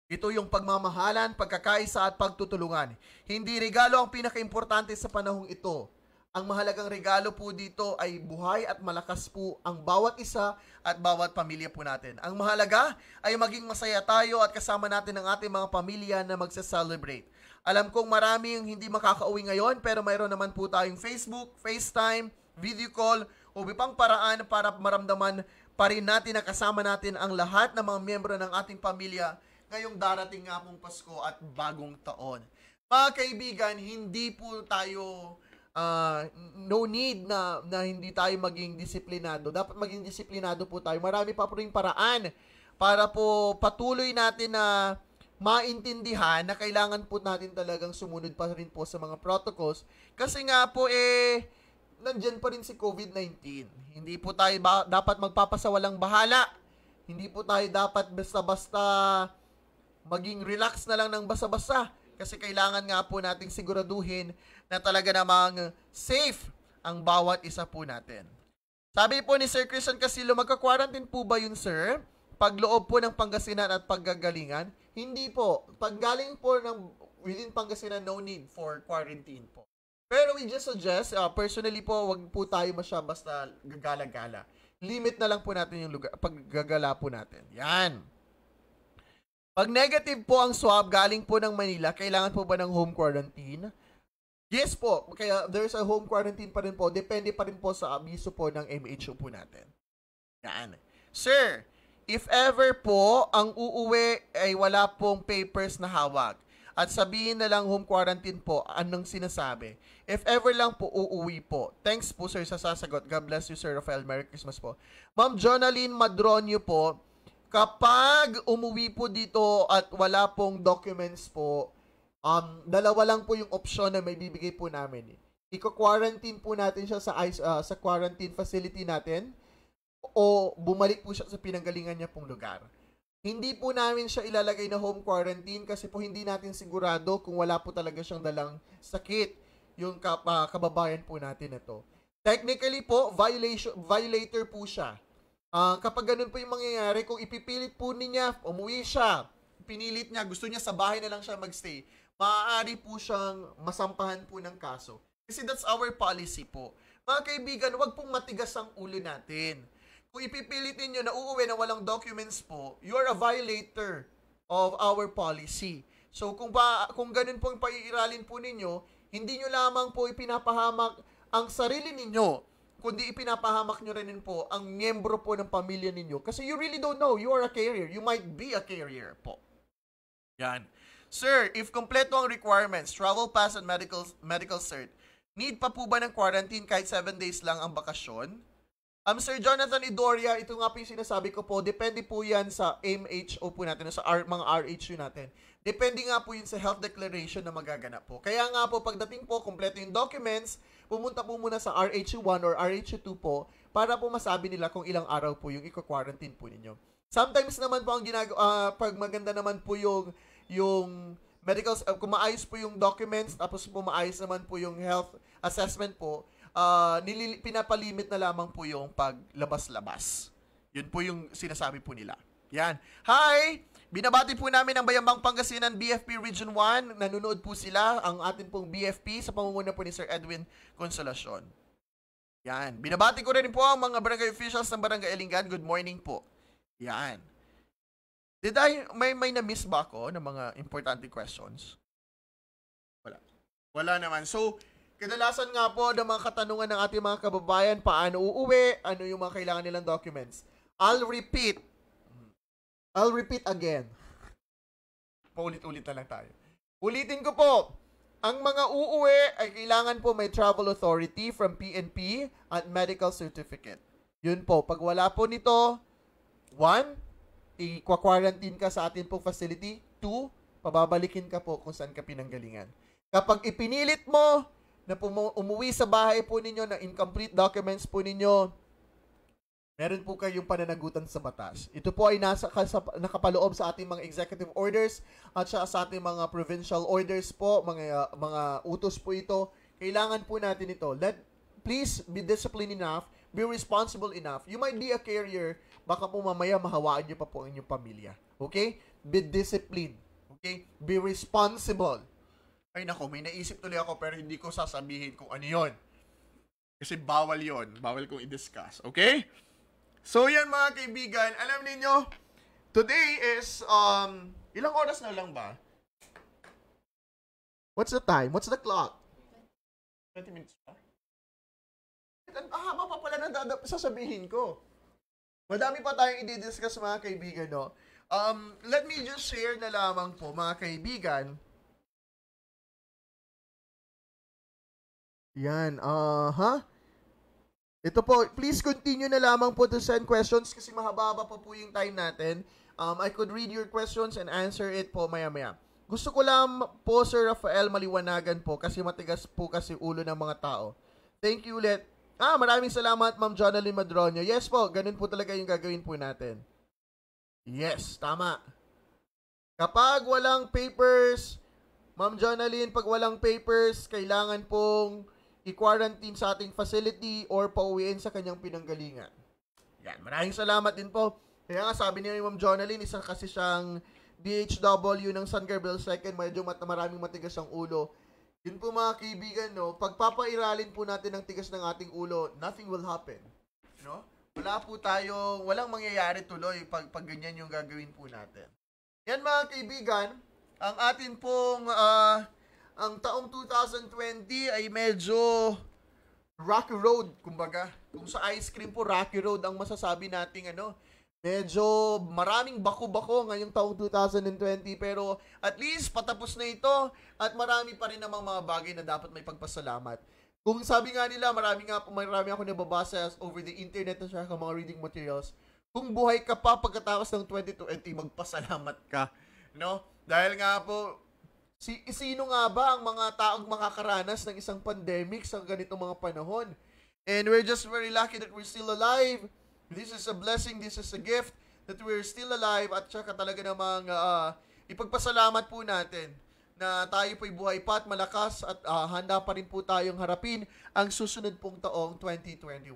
Ito yung pagmamahalan, pagkakaisa at pagtutulungan. Hindi regalo ang pinakaimportante sa panahong ito. Ang mahalagang regalo po dito ay buhay at malakas po ang bawat isa at bawat pamilya po natin. Ang mahalaga ay maging masaya tayo at kasama natin ang ating mga pamilya na magsa-celebrate. Alam kong marami yung hindi makakauwi ngayon pero mayroon naman po tayong Facebook, FaceTime, video call o ibang paraan para maramdaman pa rin natin na kasama natin ang lahat ng mga miyembro ng ating pamilya ngayong darating nga pong Pasko at bagong taon. Mga kaibigan, hindi po tayo no need na hindi tayo maging disiplinado. Dapat maging disiplinado po tayo. Marami pa po ring paraan para po patuloy natin na maintindihan na kailangan po natin talagang sumunod pa rin po sa mga protocols. Kasi nga po nandyan pa rin si COVID-19. Hindi po tayo dapat magpapasawalang bahala. Hindi po tayo dapat basta-basta maging relax na lang ng basa-basa. Kasi kailangan nga po nating siguraduhin na talaga namang safe ang bawat isa po natin. Sabi po ni Sir Christian Casilo, magka-quarantine po ba yun, sir? Pagloob po ng Pangasinan at paggagalingan? Hindi po. Paggaling po ng within Pangasinan, no need for quarantine po. Pero we just suggest, personally po, wag po tayo basta gagala-gala. Limit na lang po natin yung lugar, paggagala po natin. Yan. Pag negative po ang swab galing po ng Manila, kailangan po ba ng home quarantine? Yes po. Kaya there's a home quarantine pa rin po. Depende pa rin po sa abiso po ng MHO po natin. Yan. Sir, if ever po ang uuwi ay wala pong papers na hawak at sabihin na lang home quarantine po, anong sinasabi? If ever lang po uuwi po. Thanks po sir sa sasagot. God bless you Sir Rafael. Merry Christmas po. Ma'am Jonaline Madronio po, kapag umuwi po dito at wala pong documents po, dalawa lang po yung option na may bibigay po namin. Iko-quarantine po natin siya sa quarantine facility natin o bumalik po siya sa pinanggalingan niya pong lugar. Hindi po namin siya ilalagay na home quarantine kasi po hindi natin sigurado kung wala po talaga siyang dalang sakit yung kababayan po natin ito. Technically po, violator po siya. Kapag ganun po yung mangyayari, kung ipipilit po niya, umuwi siya, pinilit niya, gusto niya sa bahay na lang siya magstay, maaari po siyang masampahan po ng kaso. Kasi that's our policy po. Mga kaibigan, wag pong matigas ang ulo natin. Kung ipipilit ninyo na uuwi na walang documents po, you're a violator of our policy. So kung ganun po yung paiiralin po ninyo, hindi nyo lamang po ipinapahamak ang sarili ninyo, kundi ipinapahamak nyo rin po ang miyembro po ng pamilya ninyo. Kasi you really don't know. You are a carrier. You might be a carrier po. Yan. Sir, if kompleto ang requirements, travel pass and medical cert, need pa po ba ng quarantine kahit 7 days lang ang bakasyon? Sir Jonathan Idoria, ito nga po yung sinasabi ko po, depende po yan sa MHO po natin, sa mga RHU natin. Depende nga po yun sa health declaration na magaganap po. Kaya nga po, pagdating po, kompleto yung documents, pumunta po muna sa RHU1 or RHU2 po para po masabi nila kung ilang araw po yung i-quarantine po ninyo. Sometimes naman po ang pag maganda naman po yung medical, kung maayos po yung documents, tapos po maayos naman po yung health assessment po, pinapalimit na lamang po yung paglabas-labas. Yun po yung sinasabi po nila. Yan. Hi! Binabati po namin ang Bayambang Pangasinan BFP Region 1. Nanonood po sila, ang atin pong BFP sa pamumuno po ni Sir Edwin Consolacion. Yan. Binabati ko rin po ang mga barangay officials ng Barangay Elingan. Good morning po. Yan. May na-miss ba ako ng mga importante questions? Wala naman. So, kadalasan nga po ng mga katanungan ng ating mga kababayan, paano uuwi, ano yung mga kailangan nilang documents. I'll repeat again. Paulit-ulit na lang tayo. Ulitin ko po, ang mga uuwi ay kailangan po may travel authority from PNP at medical certificate. Yun po, pag wala po nito, 1, i-quarantine ka sa atin pong facility. 2, pababalikin ka po kung saan ka pinanggalingan. Kapag ipinilit mo na umuwi sa bahay po ninyo na incomplete documents po ninyo, meron po kayong pananagutan sa batas. Ito po ay nakapaloob sa ating mga executive orders at sa ating mga provincial orders po, mga utos po ito. Kailangan po natin ito. Please be disciplined enough, be responsible enough. You might be a carrier, baka po mamaya mahawaan niyo pa po ang inyong pamilya. Okay? Be disciplined. Okay? Be responsible. Ay nako, may naisip tuloy ako pero hindi ko sasabihin kung ano yon. Kasi bawal yon. Bawal kong i-discuss. Okay? So yan mga kaibigan, alam niyo, today is, ilang oras na lang ba? What's the time? What's the clock? 20 minutes pa? Haba pa pala na sasabihin ko. Madami pa tayong i-discuss mga kaibigan, no? Let me just share na lamang po mga kaibigan. Yan, Ito po, please continue na lamang po to send questions kasi mahaba pa po yung time natin. I could read your questions and answer it po maya-maya. Gusto ko lang po, Sir Rafael, maliwanagan po kasi matigas po kasi ulo ng mga tao. Thank you ulit. Maraming salamat, Ma'am Jonalyn Madronio. Yes po, ganun po talaga yung gagawin po natin. Yes, tama. Kapag walang papers, Ma'am Jonalyn, pag walang papers, kailangan pong i-quarantine sa ating facility or pauwiin sa kanyang pinanggalingan. Yan, maraming salamat din po. Kaya nga sabi niya Ma'am Jonalyn, isa kasi siyang DHW ng San Gabriel II, medyo maraming matigas ang ulo. Yun po mga kaibigan, no, pagpapairalin po natin ang tigas ng ating ulo, nothing will happen. No? Walang mangyayari tuloy pag ganyan yung gagawin po natin. Yan mga kaibigan, ang atin pong ang taong 2020 ay medyo rocky road, kumbaga. Kung sa ice cream po, rocky road ang masasabi nating medyo maraming bako-bako ngayong taong 2020, pero at least patapos na ito at marami pa rin namang mga bagay na dapat may pagpasalamat. Kung sabi nga nila, marami ako nababasa over the internet at saka mga reading materials. Kung buhay ka pa pagkatapos ng 2020, magpasalamat ka, no? Dahil nga po, sino nga ba ang mga taong makakaranas ng isang pandemic sa ganitong mga panahon? And we're just very lucky that we're still alive. This is a blessing, this is a gift that we're still alive at saka talaga namang ipagpasalamat po natin na tayo po'y buhay pa at malakas at handa pa rin po tayong harapin ang susunod pong taong 2021.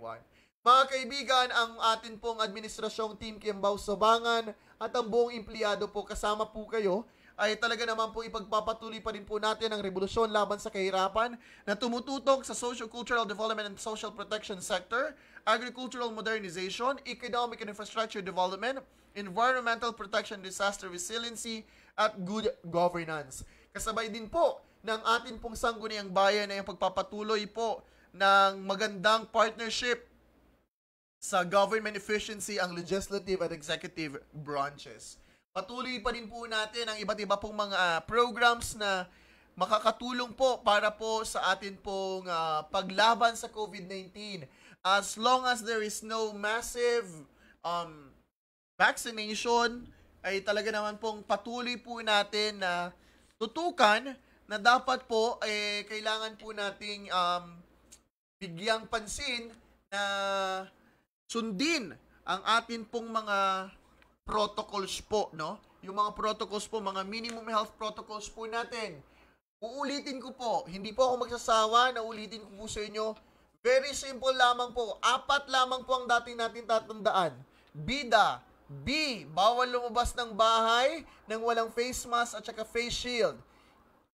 Mga kaibigan, ang atin pong administrasyong Team Kiambao Sabangan at ang buong empleyado po kasama po kayo ay talaga naman po ipagpapatuloy pa rin po natin ang revolusyon laban sa kahirapan na tumututok sa socio-cultural development and social protection sector, agricultural modernization, economic and infrastructure development, environmental protection, disaster resiliency, at good governance. Kasabay din po ng atin pong sangguniang bayan ay ang pagpapatuloy po ng magandang partnership sa government efficiency ang legislative at executive branches. Patuloy pa rin po natin ang iba't iba pong mga programs na makakatulong po para po sa atin pong paglaban sa COVID-19. As long as there is no massive vaccination, ay talaga naman pong patuloy po natin na tutukan na dapat po kailangan po nating bigyang pansin na sundin ang atin pong mga protocols po, no? Yung mga protocols po, mga minimum health protocols po natin. Uulitin ko po, hindi po ako magsasawa na ulitin ko po sa inyo. Very simple lamang po. 4 lamang po ang dating natin tatandaan. Bida, B, bawal lumabas ng bahay nang walang face mask at saka face shield.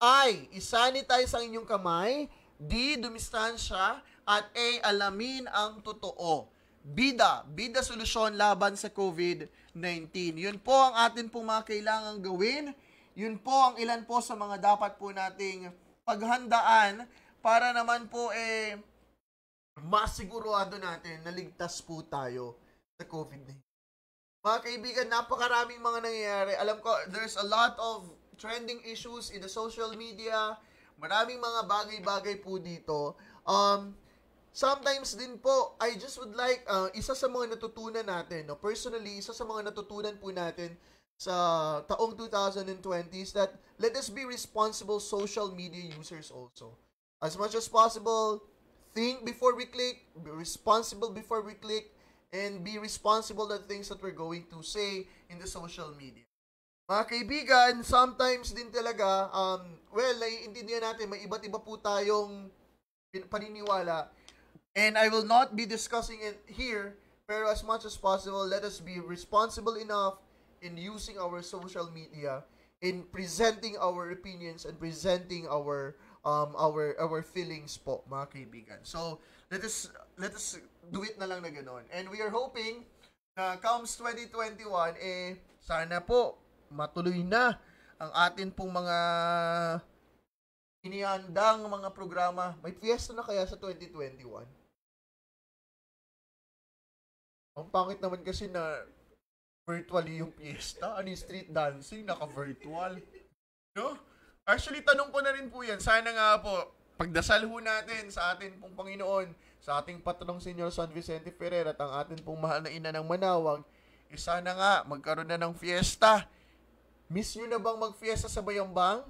I, isanitize ang inyong kamay. D, dumistansya. At A, alamin ang totoo. Bida solusyon laban sa COVID-19. Yun po ang atin pong mga kailangang gawin. Yun po ang ilan po sa mga dapat po nating paghandaan para naman po masigurado natin na ligtas po tayo sa COVID-19. Mga kaibigan, napakaraming mga nangyayari. Alam ko, there's a lot of trending issues in the social media. Maraming mga bagay-bagay po dito. Sometimes din po, I just would like, isa sa mga natutunan natin, no? Personally, isa sa mga natutunan po natin sa taong 2020 is that let us be responsible social media users also. As much as possible, think before we click, be responsible before we click, and be responsible of the things that we're going to say in the social media. Mga kaibigan, sometimes din talaga, naiintindihan natin, may iba't iba po tayong paniniwala. And I will not be discussing it here, pero as much as possible, let us be responsible enough in using our social media, in presenting our opinions and presenting our feelings po, mga kaibigan. So, let us do it na lang na gano'n. And we are hoping na comes 2021, sana po matuloy na ang atin pong mga inihandang mga programa. May fiesta na kaya sa 2021? Ang pangit naman kasi na virtually yung fiesta. Ano yung street dancing? Naka-virtual. No? Actually, tanong ko na rin po yan. Sana nga po, pagdasal ho natin sa atin pong Panginoon, sa ating patronong Senyor San Vicente Ferrer at ang atin pong mahal na ina ng Manawag, sana nga magkaroon na ng fiesta. Miss nyo na bang magfiesta sa Bayambang?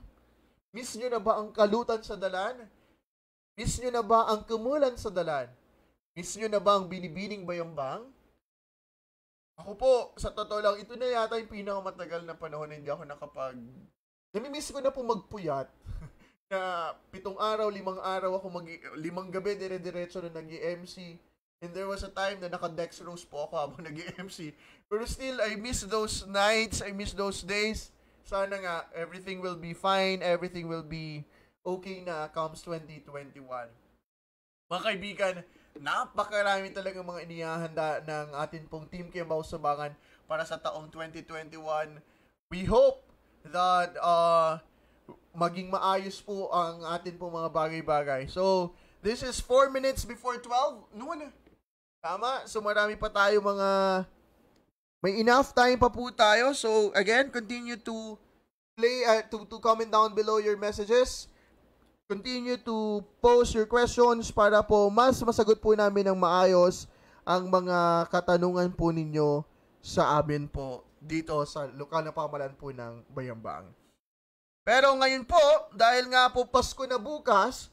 Miss nyo na ba ang kalutan sa dalan? Miss nyo na ba ang kumulan sa dalan? Miss nyo na ba ang binibining Bayambang? Ako po, sa totoo lang, ito na yata yung pinakamatagal na panahon na hindi ako namimiss ko na po magpuyat. Na 7 araw, 5 araw ako 5 gabi dire-diretso na nag-MC. And there was a time na naka-dextrose po ako habang nag-MC. Pero still, I miss those nights, I miss those days. Sana nga, everything will be fine, everything will be okay na comes 2021. Mga kaibigan, napakarami talaga mga inihahanda ng atin pong Team Kiambao Sabangan para sa taong 2021. We hope that maging maayos po ang atin po mga bagay-bagay. So, this is 4 minutes before 12 noon. Tama? So, marami pa tayo may enough time pa po tayo. So, again, continue to play, to comment down below your messages. Continue to post your questions para po mas masagot po namin ng maayos ang mga katanungan po ninyo sa amin po dito sa lokal na pamahalaan po ng Bayambang. Pero ngayon po, dahil nga po Pasko na bukas,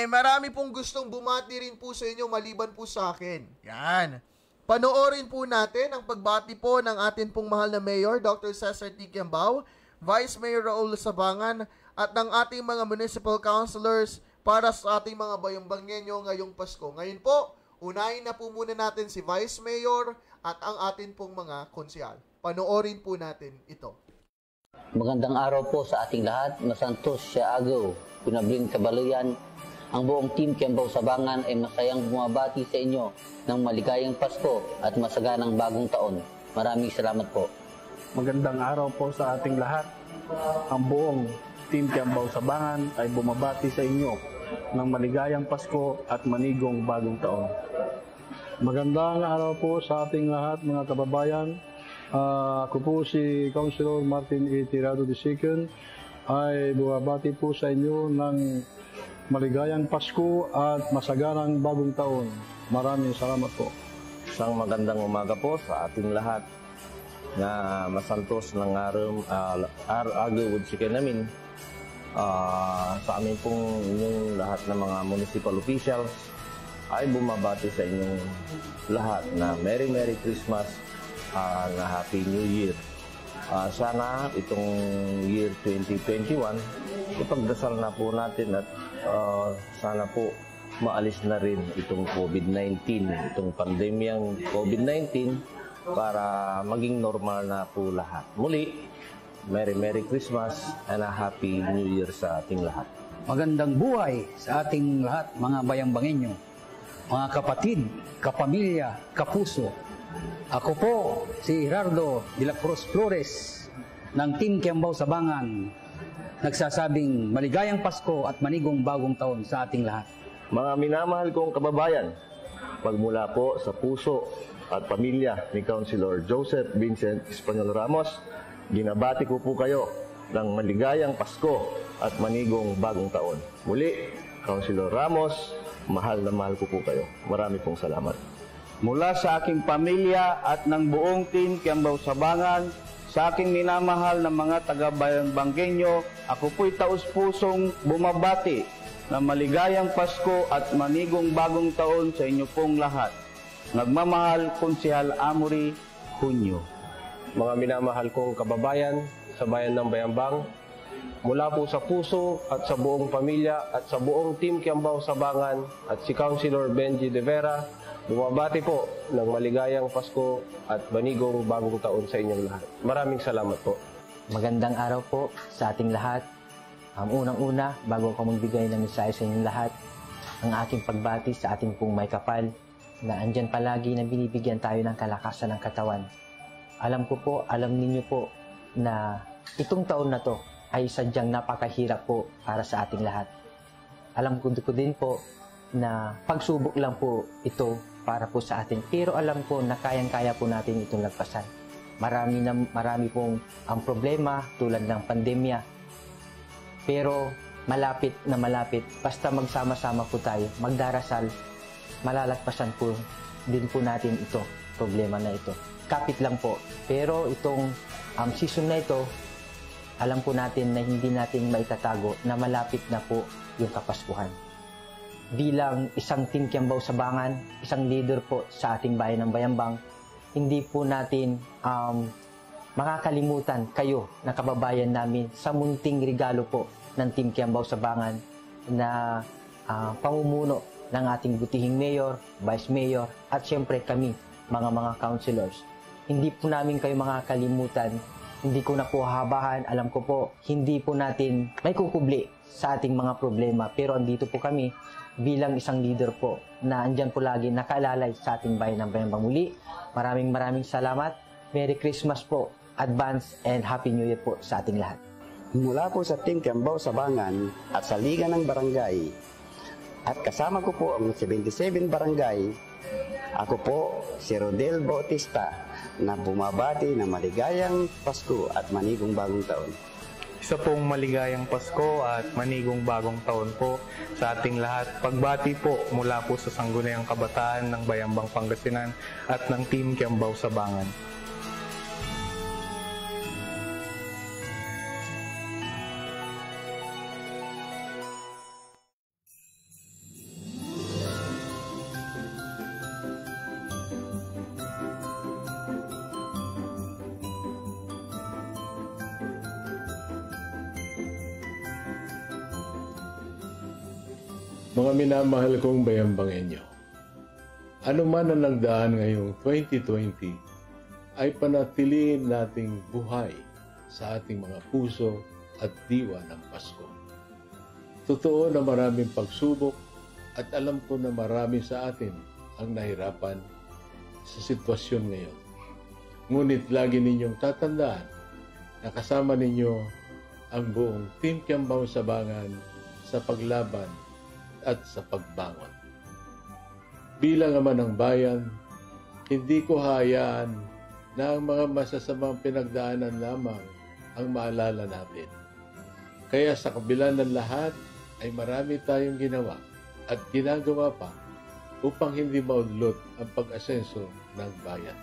marami pong gustong bumati rin po sa inyo maliban po sa akin. Yan. Panoorin po natin ang pagbati po ng atin pong mahal na Mayor, Dr. Cesar T. Kiambao, Vice Mayor Raul Sabangan, at ng ating mga municipal councilors para sa ating mga Bayambanggenyo ngayong Pasko. Ngayon po, unahin na po muna natin si Vice Mayor at ang atin pong mga konsyal. Panoorin po natin ito. Magandang araw po sa ating lahat. Masantos siya agaw, pinabling kabaluyan. Ang buong Team Kiambao Sabangan ay masayang bumabati sa inyo ng maligayang Pasko at masaganang bagong taon. Maraming salamat po. Magandang araw po sa ating lahat. Ang buong Team Kiambao Sabangan ay bumabati sa inyo ng maligayang Pasko at manigong bagong taon. Magandang araw po sa ating lahat mga kababayan. Ako po si Councilor Martin E. Tirado II ay bumabati po sa inyo ng maligayang Pasko at masaganang bagong taon. Maraming salamat po. Isang magandang umaga po sa ating lahat na masantos ng agaw siya namin sa amin pong inyong lahat ng mga municipal officials ay bumabati sa inyong lahat na Merry Christmas na Happy New Year. Sana itong year 2021 ipagdasal na po natin at sana po maalis na rin itong COVID-19, itong pandemyang COVID-19 para maging normal na po lahat. Muli, Merry Christmas and a Happy New Year sa ating lahat. Magandang buhay sa ating lahat mga Bayambanggenyo, mga kapatid, kapamilya, kapuso. Ako po si Gerardo de la Cruz Flores ng Team Kiambao Sabangan, nagsasabing maligayang Pasko at manigong bagong taon sa ating lahat. Mga minamahal kong kababayan, magmula po sa puso at pamilya ni Councilor Joseph Vincent Espanyol Ramos, ginabati ko po kayo ng maligayang Pasko at manigong bagong taon. Muli, Councilor Ramos, mahal na mahal ko po kayo. Marami pong salamat. Mula sa aking pamilya at ng buong Team Kiambao Sabangan, sa aking minamahal na mga taga-Bayambanggenyo, ako po'y taus-pusong bumabati na maligayang Pasko at manigong bagong taon sa inyo pong lahat. Nagmamahal, Konsehal Amory Junio. Mga minamahal kong kababayan sa bayan ng Bayambang, mula po sa puso at sa buong pamilya at sa buong Team Kiambao Sabangan at si Councilor Benji De Vera, bumabati po ng maligayang Pasko at manigong bagong taon sa inyong lahat. Maraming salamat po. Magandang araw po sa ating lahat. Unang-una, bago ko magbigay ng mensahe sa inyong lahat, ang aking pagbati sa ating pong may kapal na andyan palagi na binibigyan tayo ng kalakasan ng katawan. Alam ko po, alam ninyo po na itong taon na to ay sadyang napakahirap po para sa ating lahat. Alam ko din po na pagsubok lang po ito para po sa atin. Pero alam ko na kayang-kaya po natin itong lagpasan. Marami pong ang problema tulad ng pandemya. Pero malapit na malapit, basta magsama-sama po tayo, magdarasal, malalagpasan po din po natin ito, problema na ito. Kapit lang po. Pero itong season na ito, alam po natin na hindi natin maitatago na malapit na po yung Kapaskuhan. Bilang isang Team Kiambao Sabangan, isang leader po sa ating bayan ng Bayambang, hindi po natin makakalimutan kayo na kababayan namin sa munting regalo po ng Team Kiambao Sabangan na pamumuno ng ating butihing mayor, vice mayor, at syempre kami, mga councilors. Hindi po namin kayo makakalimutan. Hindi ko na po habahan. Alam ko po, hindi po natin may kukubli sa ating mga problema. Pero andito po kami bilang isang leader po na andyan po lagi nakaalalay sa ating bayan ng Bayambang muli. Maraming salamat. Merry Christmas po, advance, and Happy New Year po sa ating lahat. Mula po sa Team Kiambao Sabangan at sa Liga ng Barangay at kasama ko po ang 77 Barangay, ako po si Rodel Bautista na bumabati ng maligayang Pasko at manigong bagong taon. Isa pong maligayang Pasko at manigong bagong taon po sa ating lahat. Pagbati po mula po sa Sangguniang Kabataan ng Bayambang Pangasinan at ng Team Kiambao Sabangan. Mga minamahal kong bayambangenyo, ano man ang nagdaan ngayong 2020 ay panatiliin nating buhay sa ating mga puso at diwa ng Pasko. Totoo na maraming pagsubok at alam ko na marami sa atin ang nahirapan sa sitwasyon ngayon. Ngunit lagi ninyong tatandaan na kasama ninyo ang buong Team Kiambao Sabangan sa paglaban at sa pagbangon. Bilang ama ng bayan, hindi ko hayaan na ang mga masasamang pinagdaanan lamang ang maalala natin. Kaya sa kabila ng lahat ay marami tayong ginawa at ginagawa pa upang hindi maudlot ang pag-asenso ng bayan.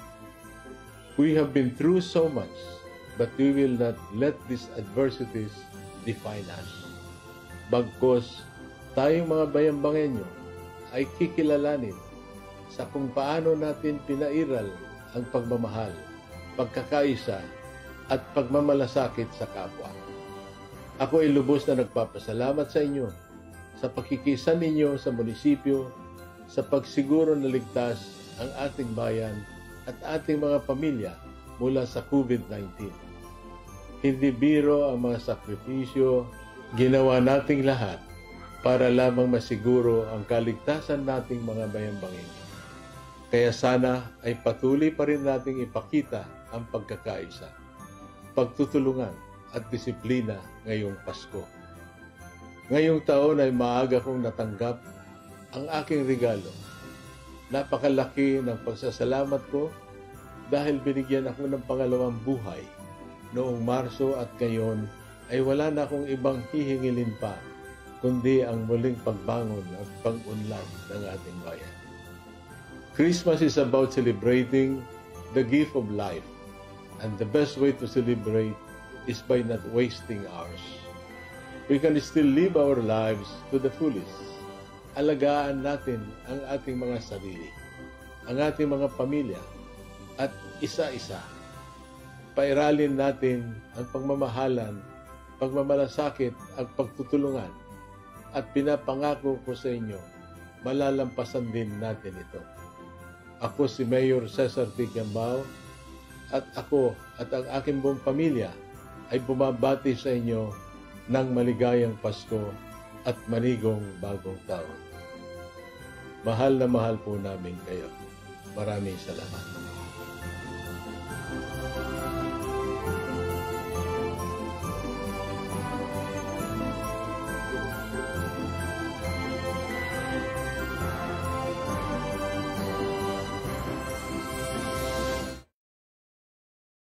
We have been through so much, but we will not let these adversities define us. Bagkus, tayong mga bayambangenyo ay kikilalanin sa kung paano natin pinairal ang pagmamahal, pagkakaisa at pagmamalasakit sa kapwa. Ako ay lubos na nagpapasalamat sa inyo sa pakikisan ninyo sa munisipyo sa pagsiguro na ligtas ang ating bayan at ating mga pamilya mula sa COVID-19. Hindi biro ang mga sakripisyo ginawa nating lahat para lamang masiguro ang kaligtasan nating mga bayambangenyo. Kaya sana ay patuloy pa rin nating ipakita ang pagkakaisa, pagtutulungan at disiplina ngayong Pasko. Ngayong taon ay maaga kong natanggap ang aking regalo. Napakalaki ng pagsasalamat ko dahil binigyan ako ng pangalawang buhay. Noong Marso at ngayon ay wala na akong ibang hihingilin pa kundi ang muling pagbangon at pag-unlad ng ating bayan. Christmas is about celebrating the gift of life, and the best way to celebrate is by not wasting ours. We can still live our lives to the fullest. Alagaan natin ang ating mga sarili, ang ating mga pamilya, at isa-isa. Pairalin natin ang pagmamahalan, pagmamalasakit at pagtutulungan. At pinapangako ko sa inyo, malalampasan din natin ito. Ako si Mayor Cesar T. Kiambao at ako at ang aking buong pamilya ay bumabati sa inyo ng maligayang Pasko at manigong bagong taon. Mahal na mahal po namin kayo. Maraming salamat.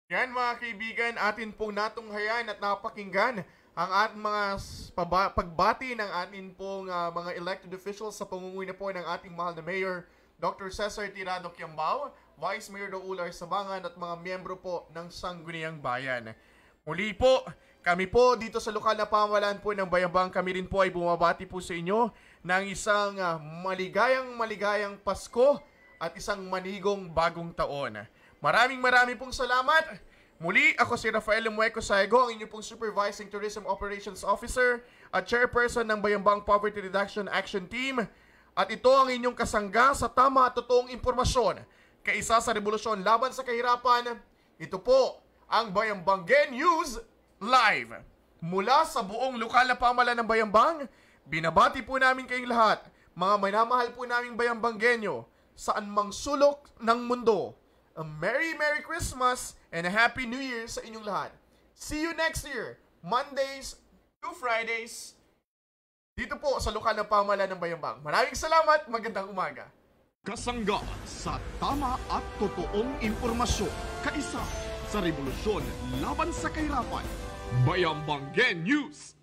Yan mga kaibigan, atin pong natunghayan at napakinggan ang ating mga pagbati ng ating pong mga elected officials sa pangunguna po ng ating mahal na Mayor Dr. Cesar Tirado Quiambao, Vice Mayor Raul Arsabangan at mga miyembro po ng Sangguniang Bayan. Muli po, kami po dito sa lokal na pamahalaan po ng Bayambang, kami rin po ay bumabati po sa inyo ng isang maligayang Pasko at isang manigong bagong taon. Maraming pong salamat. Muli, ako si Rafael Lemueco Saigo, ang inyong pong Supervising Tourism Operations Officer at Chairperson ng Bayambang Poverty Reduction Action Team. At ito ang inyong kasangga sa tama at totoong impormasyon. Kaisa sa Revolusyon Laban sa Kahirapan, ito po ang Bayambanggen News Live. Mula sa buong lokal na pamahalaan ng Bayambang, binabati po namin kayong lahat, mga minamahal po naming Bayambanggenyo, saan mang sulok ng mundo. A Merry Christmas and a Happy New Year sa inyong lahat. See you next year, Mondays to Fridays, dito po sa lokal na pamahalaan ng Bayambang. Maraming salamat, magandang umaga. Kasangga sa tama at totoong impormasyon, kaisa sa Revolusyon Laban sa Kahirapan, Bayambanggen News.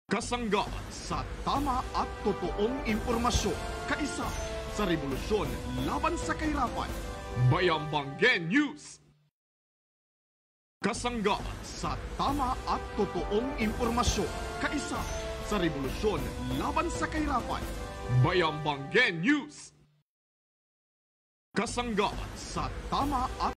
Kasangga sa tama at totoong impormasyon, kaisa sa Revolusyon Laban sa Kahirapan, Bayambanggen News. Kasangga sa tama at totoong impormasyon, kaisa sa Revolusyon Laban sa Kahirapan, Bayambanggen News. Kasangga sa tama at